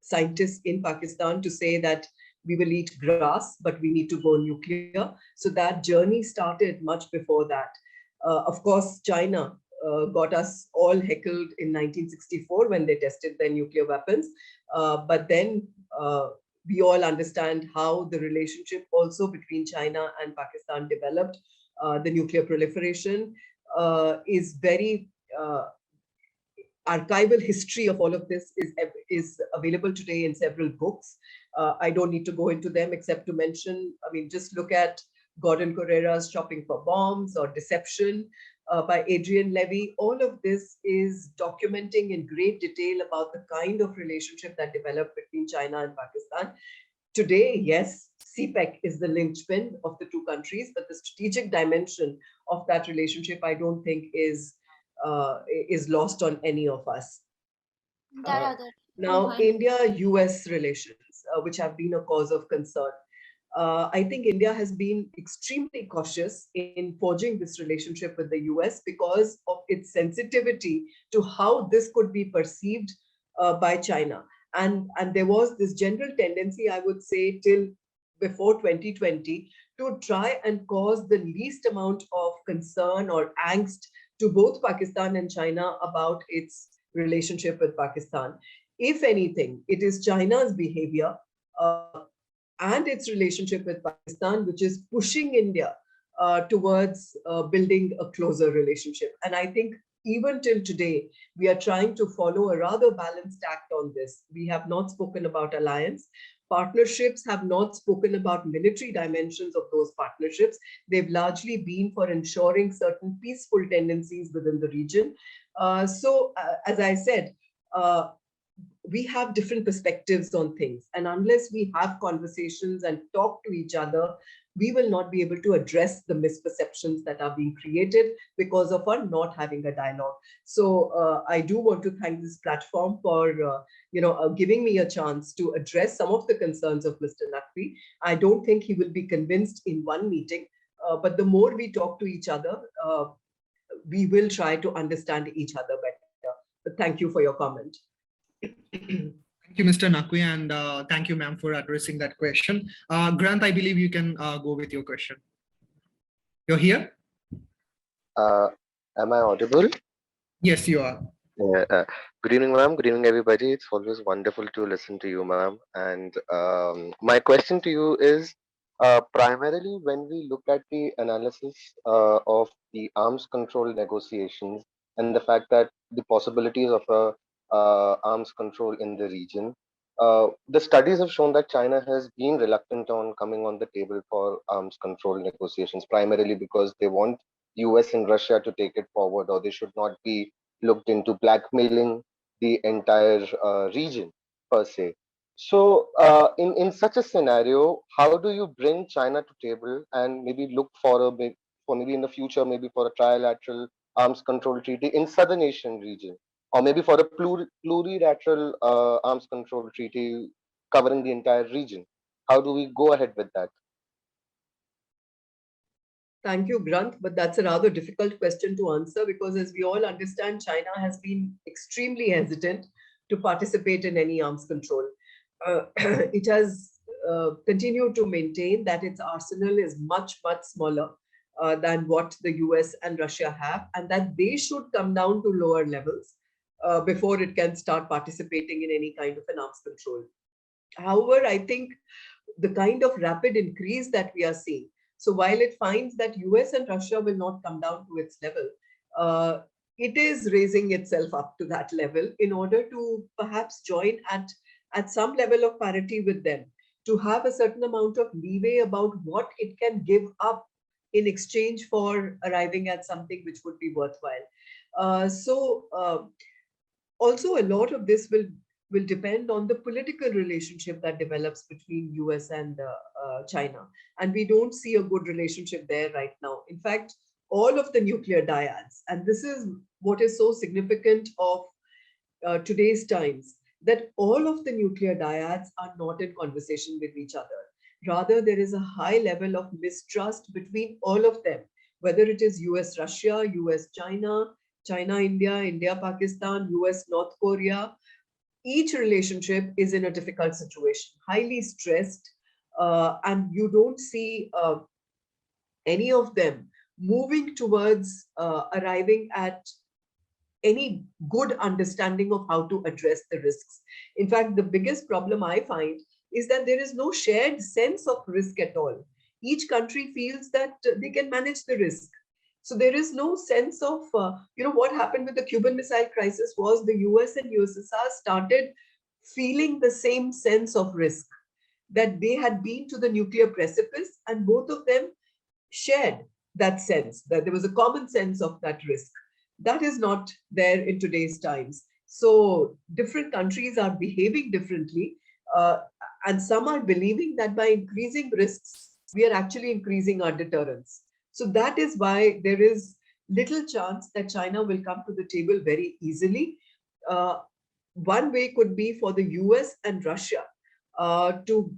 scientists in Pakistan to say that we will eat grass, but we need to go nuclear. So that journey started much before that. Of course, China got us all heckled in 1964 when they tested their nuclear weapons. But then we all understand how the relationship also between China and Pakistan developed. The nuclear proliferation is very archival history of all of this is available today in several books. I don't need to go into them except to mention, I mean, just look at Gordon Correa's Shopping for Bombs or Deception. by Adrian Levy. All of this is documenting in great detail about the kind of relationship that developed between China and Pakistan. Today, yes, CPEC is the linchpin of the two countries, but the strategic dimension of that relationship, I don't think is lost on any of us. Now, India-US relations, which have been a cause of concern. I think India has been extremely cautious in forging this relationship with the US because of its sensitivity to how this could be perceived by China. And there was this general tendency, I would say, till before 2020, to try and cause the least amount of concern or angst to both Pakistan and China about its relationship with Pakistan. If anything, it is China's behavior and its relationship with Pakistan, which is pushing India towards building a closer relationship. And I think even till today, we are trying to follow a rather balanced act on this. We have not spoken about alliance. Partnerships have not spoken about military dimensions of those partnerships. They've largely been for ensuring certain peaceful tendencies within the region. As I said, we have different perspectives on things. And unless we have conversations and talk to each other, we will not be able to address the misperceptions that are being created because of our not having a dialogue. So I do want to thank this platform for giving me a chance to address some of the concerns of Mr. Naqvi. I don't think he will be convinced in one meeting, but the more we talk to each other, we will try to understand each other better. But thank you for your comment. Thank you, Mr. Naqvi, and thank you, ma'am, for addressing that question. Grant, I believe you can go with your question. You're here? Am I audible? Yes, you are. Good evening, ma'am. Good evening, everybody. It's always wonderful to listen to you, ma'am. And my question to you is, primarily when we look at the analysis of the arms control negotiations and the fact that the possibilities of a arms control in the region, the studies have shown that China has been reluctant on coming on the table for arms control negotiations, primarily because they want US and Russia to take it forward, or they should not be looked into blackmailing the entire region per se. So in such a scenario, how do you bring China to table and maybe look for maybe in the future, maybe for a trilateral arms control treaty in Southern Asian region, or maybe for a plurilateral arms control treaty covering the entire region? How do we go ahead with that? Thank you, Grant, but that's a rather difficult question to answer because, as we all understand, China has been extremely hesitant to participate in any arms control. It has continued to maintain that its arsenal is much, much smaller than what the US and Russia have, and that they should come down to lower levels before it can start participating in any kind of an arms control. However, I think the kind of rapid increase that we are seeing, so while it finds that US and Russia will not come down to its level, it is raising itself up to that level in order to perhaps join at some level of parity with them, to have a certain amount of leeway about what it can give up in exchange for arriving at something which would be worthwhile. Also, a lot of this will depend on the political relationship that develops between US and China. And we don't see a good relationship there right now. In fact, all of the nuclear dyads, and this is what is so significant of today's times, that all of the nuclear dyads are not in conversation with each other. Rather, there is a high level of mistrust between all of them, whether it is US-Russia, US-China, China-India, India-Pakistan, US-North Korea. Each relationship is in a difficult situation, highly stressed, and you don't see any of them moving towards arriving at any good understanding of how to address the risks. In fact, the biggest problem I find is that there is no shared sense of risk at all. Each country feels that they can manage the risk. So there is no sense of, what happened with the Cuban Missile Crisis was the US and USSR started feeling the same sense of risk, that they had been to the nuclear precipice, and both of them shared that sense, that there was a common sense of that risk. That is not there in today's times. So different countries are behaving differently, and some are believing that by increasing risks, we are actually increasing our deterrence. So that is why there is little chance that China will come to the table very easily. One way could be for the US and Russia to,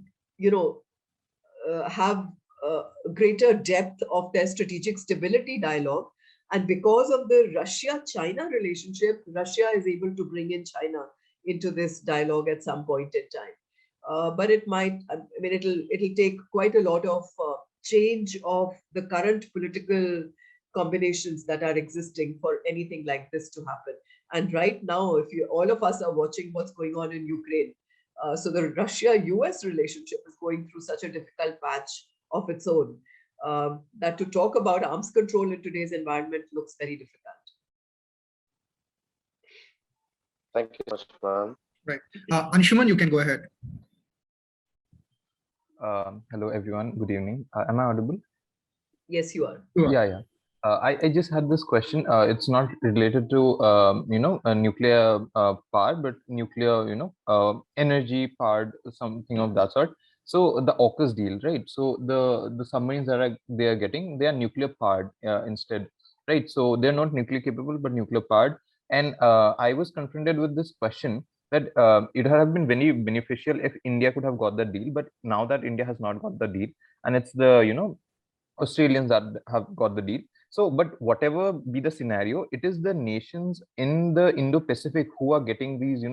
have greater depth of their strategic stability dialogue. And because of the Russia-China relationship, Russia is able to bring in China into this dialogue at some point in time. But it might, I mean, it'll take quite a lot of change of the current political combinations that are existing for anything like this to happen. And right now, if all of us are watching what's going on in Ukraine, so the Russia-US relationship is going through such a difficult patch of its own, that to talk about arms control in today's environment looks very difficult. Thank you so much, ma'am. Right. Anshuman, you can go ahead. Hello, everyone. Good evening. Am I audible? Yes, you are. Yeah. I just had this question. It's not related to a nuclear part, but nuclear energy part, something of that sort. So the AUKUS deal, right? So the submarines that they are getting, they are nuclear powered instead, right? So they're not nuclear capable, but nuclear powered. And I was confronted with this question that it would have been very beneficial if India could have got the deal, but now that India has not got the deal, and it's the Australians that have got the deal. So, but whatever be the scenario, it is the nations in the Indo-Pacific who are getting these,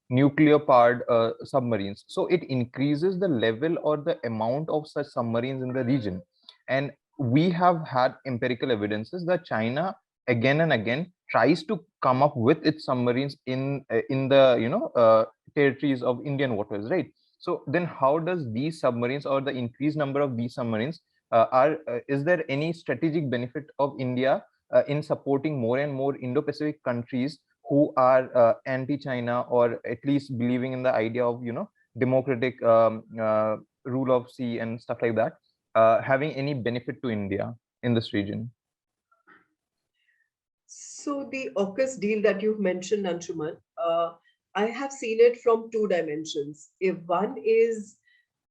nuclear-powered submarines. So it increases the level or the amount of such submarines in the region. And we have had empirical evidences that China again and again tries to come up with its submarines in the territories of Indian waters, right? So then, how does these submarines or the increased number of these submarines is there any strategic benefit of India in supporting more and more Indo-Pacific countries who are anti-China, or at least believing in the idea of democratic rule of sea and stuff like that, having any benefit to India in this region? So the AUKUS deal that you've mentioned, Anshuman, I have seen it from two dimensions. If one is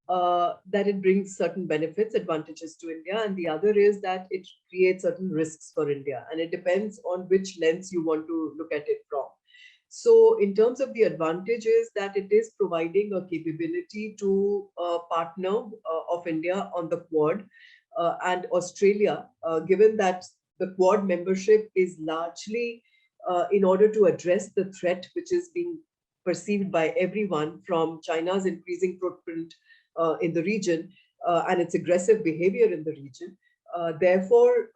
that it brings certain benefits, advantages to India, and the other is that it creates certain risks for India. And it depends on which lens you want to look at it from. So in terms of the advantages, that it is providing a capability to a partner of India on the Quad and Australia, given that the Quad membership is largely in order to address the threat which is being perceived by everyone from China's increasing footprint in the region and its aggressive behavior in the region. Therefore,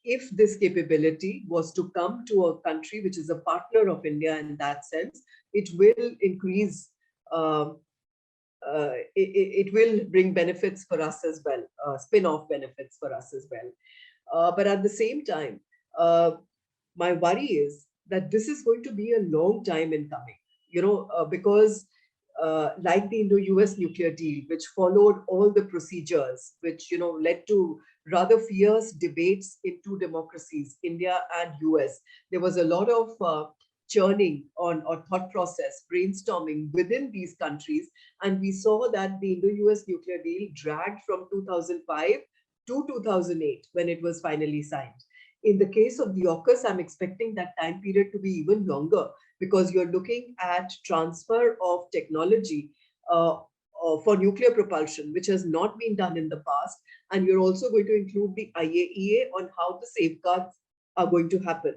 if this capability was to come to a country which is a partner of India in that sense, it will increase, it will bring benefits for us as well, spin-off benefits for us as well. But at the same time, my worry is that this is going to be a long time in coming, because like the Indo-US nuclear deal, which followed all the procedures, which led to rather fierce debates in two democracies, India and US. There was a lot of churning on or thought process, brainstorming within these countries, and we saw that the Indo-US nuclear deal dragged from 2005 to 2008 when it was finally signed. In the case of the AUKUS, I'm expecting that time period to be even longer, because you're looking at transfer of technology for nuclear propulsion, which has not been done in the past. And you're also going to include the IAEA on how the safeguards are going to happen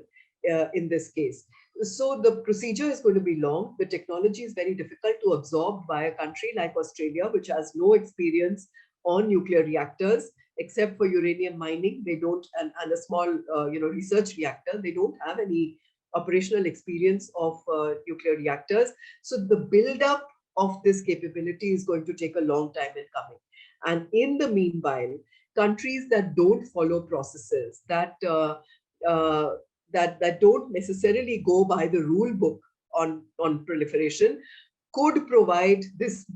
in this case. So the procedure is going to be long. The technology is very difficult to absorb by a country like Australia, which has no experience on nuclear reactors, except for uranium mining. They don't, and a small research reactor. They don't have any operational experience of nuclear reactors. So the build-up of this capability is going to take a long time in coming. And in the meanwhile, countries that don't follow processes, that don't necessarily go by the rule book on proliferation, could provide this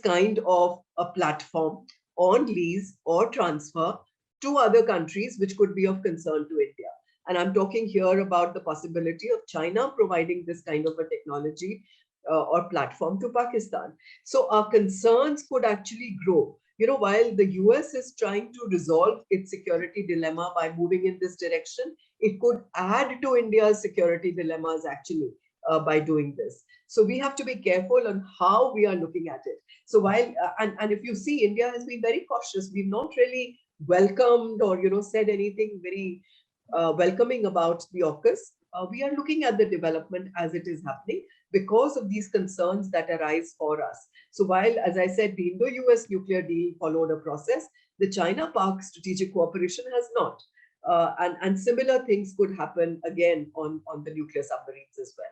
kind of a platform on lease or transfer two other countries which could be of concern to India. And I'm talking here about the possibility of China providing this kind of a technology or platform to Pakistan. So our concerns could actually grow. You know, while the US is trying to resolve its security dilemma by moving in this direction, it could add to India's security dilemmas actually by doing this. So we have to be careful on how we are looking at it. So while, and if you see, India has been very cautious. We've not really welcomed or, you know, said anything very welcoming about the AUKUS. We are looking at the development as it is happening because of these concerns that arise for us. So while, as I said, the Indo-US nuclear deal followed a process, the China-Pak strategic cooperation has not. And similar things could happen again on the nuclear submarines as well.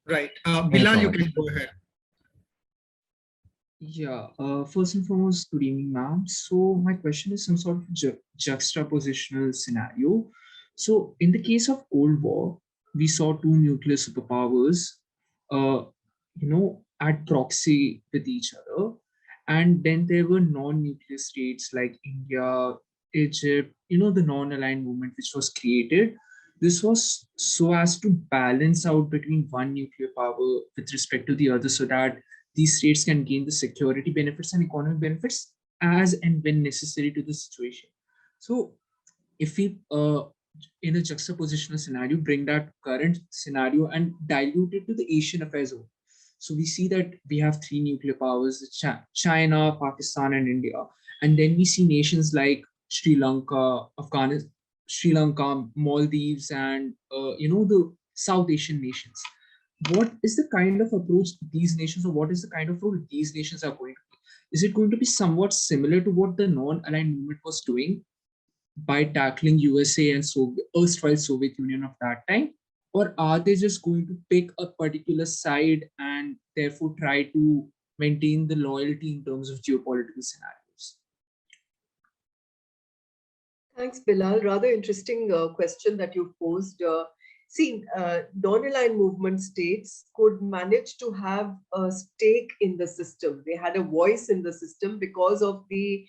Right. Thank you Bilal, so you much. can go ahead. Yeah, first and foremost, good evening, ma'am. So my question is some sort of juxtapositional scenario. So in the case of Cold War, we saw two nuclear superpowers, at proxy with each other. And then there were non-nuclear states like India, Egypt, the non-aligned movement which was created. This was so as to balance out between one nuclear power with respect to the other so that these states can gain the security benefits and economic benefits as and when necessary to the situation. So if we, in a juxtapositional scenario, bring that current scenario and dilute it to the Asian affairs zone. So we see that we have three nuclear powers, China, Pakistan, and India. And then we see nations like Sri Lanka, Afghanistan, Sri Lanka, Maldives, and, the South Asian nations. What is the kind of approach these nations, or what is the kind of role these nations are going to play? Is it going to be somewhat similar to what the non-aligned movement was doing by tackling USA and erstwhile Soviet Union of that time? Or are they just going to pick a particular side and therefore try to maintain the loyalty in terms of geopolitical scenarios? Thanks, Bilal. Rather interesting question that you posed. See, non-aligned movement states could manage to have a stake in the system. They had a voice in the system because of the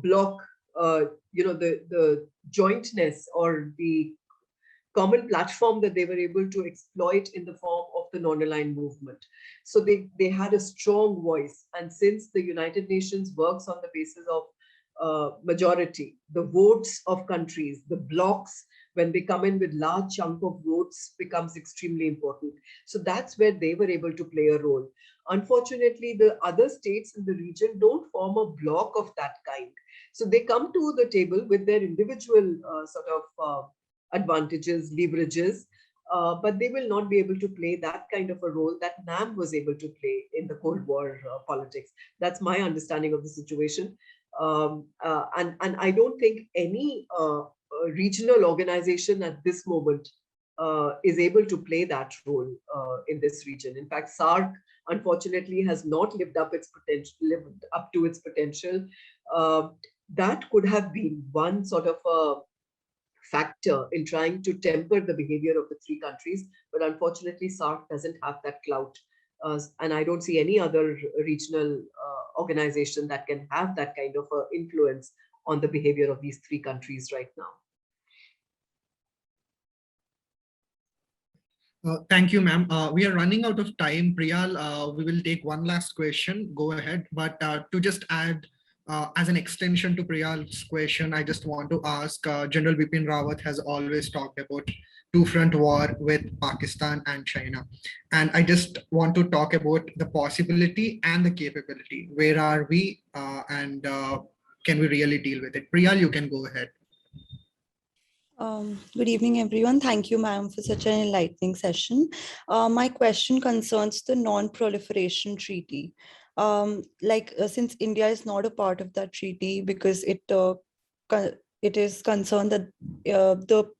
block, the jointness or the common platform that they were able to exploit in the form of the non-aligned movement. So they had a strong voice. And since the United Nations works on the basis of majority, the votes of countries, the blocks, when they come in with large chunk of votes becomes extremely important. So that's where they were able to play a role. Unfortunately, the other states in the region don't form a block of that kind. So they come to the table with their individual advantages, leverages, but they will not be able to play that kind of a role that NAM was able to play in the Cold War politics. That's my understanding of the situation. And I don't think any regional organization at this moment is able to play that role in this region. In fact, SAARC unfortunately has not lived up to its potential. That could have been one sort of a factor in trying to temper the behavior of the three countries, but unfortunately SAARC doesn't have that clout. And I don't see any other regional organization that can have that kind of influence on the behavior of these three countries right now. Thank you, ma'am. We are running out of time. Priyal, we will take one last question. Go ahead. But to just add, as an extension to Priyal's question, I just want to ask, General Bipin Rawat has always talked about two-front war with Pakistan and China. And I just want to talk about the possibility and the capability. Where are we and can we really deal with it? Priyal, you can go ahead. Good evening, everyone. Thank you, ma'am, for such an enlightening session. My question concerns the Non-Proliferation Treaty. Since India is not a part of that treaty because it is concerned that the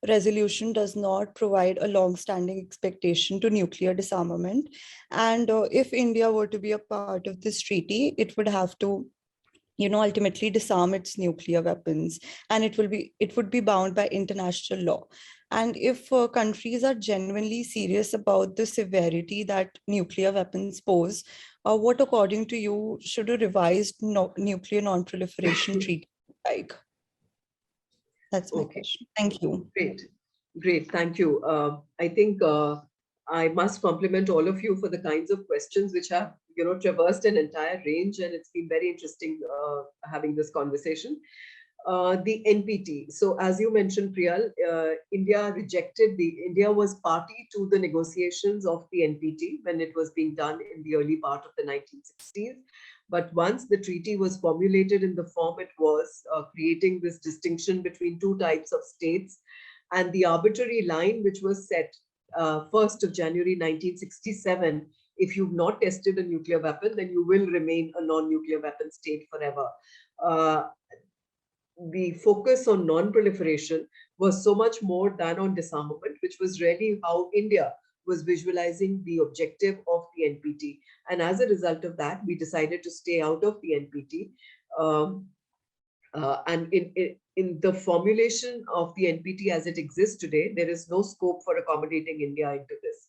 resolution does not provide a long-standing expectation to nuclear disarmament. And if India were to be a part of this treaty, it would have to ultimately disarm its nuclear weapons, and it would be bound by international law. And if countries are genuinely serious about the severity that nuclear weapons pose, what, according to you, should a revised nuclear non-proliferation treaty look like? That's my Okay, question. Thank you. great. Great, thank you. I think I must compliment all of you for the kinds of questions which have, traversed an entire range, and it's been very interesting having this conversation. The NPT. So, as you mentioned, Priyal, India was party to the negotiations of the NPT when it was being done in the early part of the 1960s. But once the treaty was formulated in the form it was, creating this distinction between two types of states, and the arbitrary line which was set 1st of January 1967, if you've not tested a nuclear weapon, then you will remain a non-nuclear weapon state forever. The focus on non-proliferation was so much more than on disarmament, which was really how India was visualizing the objective of the NPT. And as a result of that, we decided to stay out of the NPT. And in the formulation of the NPT as it exists today, there is no scope for accommodating India into this.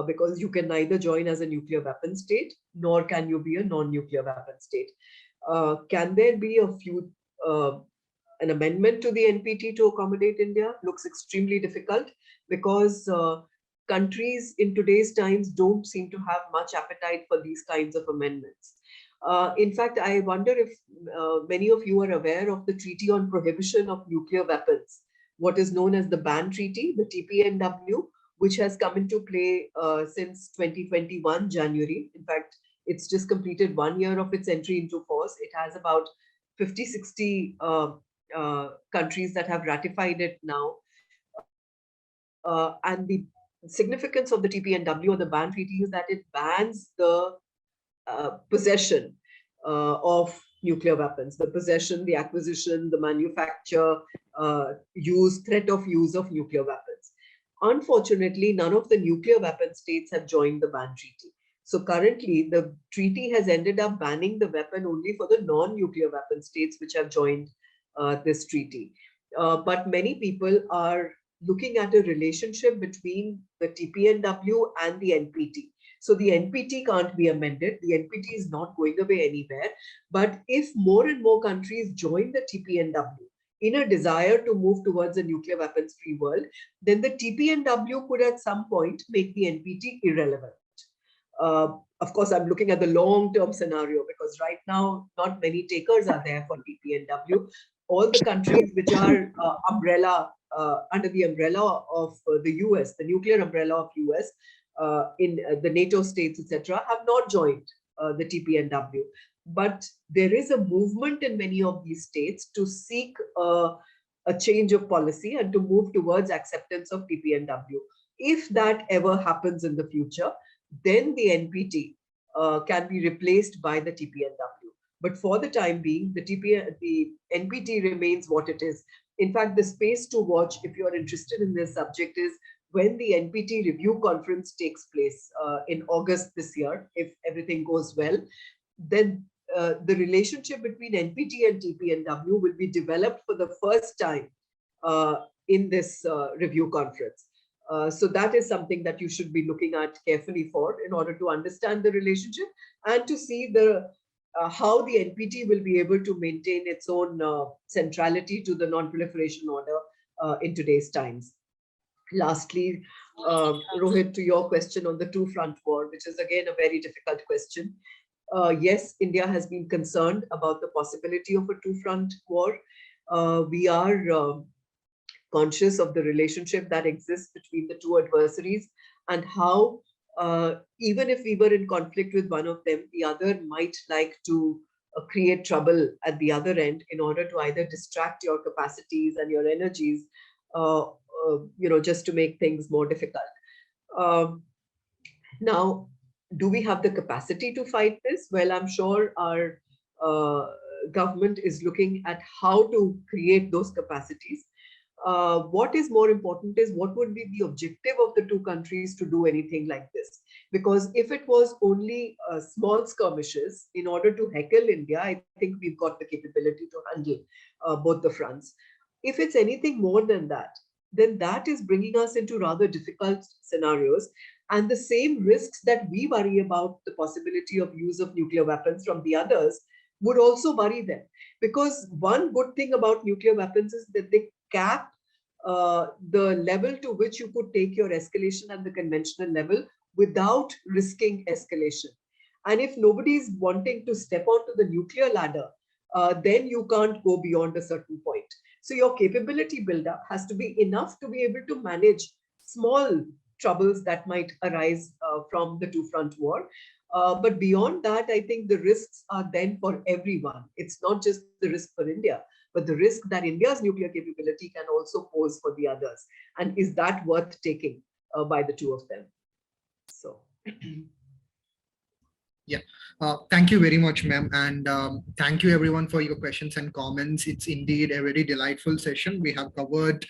Because you can neither join as a nuclear weapon state, nor can you be a non-nuclear weapon state. Can there be an amendment to the NPT to accommodate India? Looks extremely difficult, because countries in today's times don't seem to have much appetite for these kinds of amendments. In fact, I wonder if many of you are aware of the Treaty on Prohibition of Nuclear Weapons, what is known as the Ban Treaty, the TPNW, which has come into play since 2021 January. In fact, it's just completed 1 year of its entry into force. It has about 50, 60 countries that have ratified it now. And the significance of the TPNW or the Ban Treaty is that it bans the possession of nuclear weapons, the possession, the acquisition, the manufacture, threat of use of nuclear weapons. Unfortunately, none of the nuclear weapon states have joined the Ban Treaty. So currently, the treaty has ended up banning the weapon only for the non-nuclear weapon states which have joined this treaty. But many people are looking at a relationship between the TPNW and the NPT. So the NPT can't be amended. The NPT is not going away anywhere. But if more and more countries join the TPNW in a desire to move towards a nuclear weapons-free world, then the TPNW could at some point make the NPT irrelevant. Of course, I'm looking at the long-term scenario, because right now, not many takers are there for TPNW. All the countries which are under the umbrella of the US, the nuclear umbrella of US, in the NATO states, etc., have not joined the TPNW. But there is a movement in many of these states to seek a change of policy and to move towards acceptance of TPNW. If that ever happens in the future, then the NPT can be replaced by the TPNW. But for the time being, the NPT remains what it is. In fact, the space to watch, if you're interested in this subject, is when the NPT review conference takes place in August this year. If everything goes well, then the relationship between NPT and TPNW will be developed for the first time in this review conference. So that is something that you should be looking at carefully for, in order to understand the relationship and to see how the NPT will be able to maintain its own centrality to the non-proliferation order in today's times. Lastly, Rohit, to your question on the two-front war, which is again a very difficult question. Yes, India has been concerned about the possibility of a two-front war. We are conscious of the relationship that exists between the two adversaries, and how even if we were in conflict with one of them, the other might like to create trouble at the other end in order to either distract your capacities and your energies, just to make things more difficult. Now, do we have the capacity to fight this? Well, I'm sure our government is looking at how to create those capacities. What is more important is what would be the objective of the two countries to do anything like this. Because if it was only small skirmishes in order to heckle India, I think we've got the capability to handle both the fronts. If it's anything more than that, then that is bringing us into rather difficult scenarios. And the same risks that we worry about the possibility of use of nuclear weapons from the others would also worry them. Because one good thing about nuclear weapons is that they cap the level to which you could take your escalation at the conventional level without risking escalation. And if nobody is wanting to step onto the nuclear ladder, then you can't go beyond a certain point. So your capability buildup has to be enough to be able to manage small troubles that might arise from the two-front war. But beyond that, I think the risks are then for everyone. It's not just the risk for India, but the risk that India's nuclear capability can also pose for the others. And is that worth taking by the two of them? So. Yeah, thank you very much, ma'am. And thank you everyone for your questions and comments. It's indeed a very delightful session. We have covered,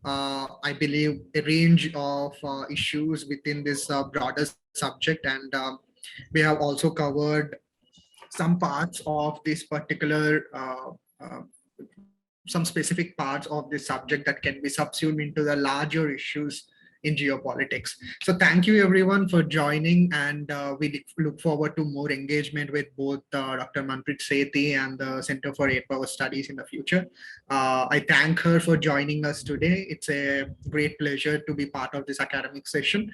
I believe, a range of issues within this broader subject. And we have also covered some parts of this particular, some specific parts of this subject that can be subsumed into the larger issues in geopolitics. So thank you everyone for joining, and we look forward to more engagement with both Dr. Manpreet Sethi and the Center for Air Power Studies in the future. I thank her for joining us today. It's a great pleasure to be part of this academic session.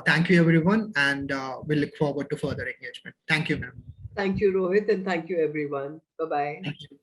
Thank you everyone, and we look forward to further engagement. Thank you, ma'am. Thank you, Rohit, and thank you everyone. Bye-bye. Thank you.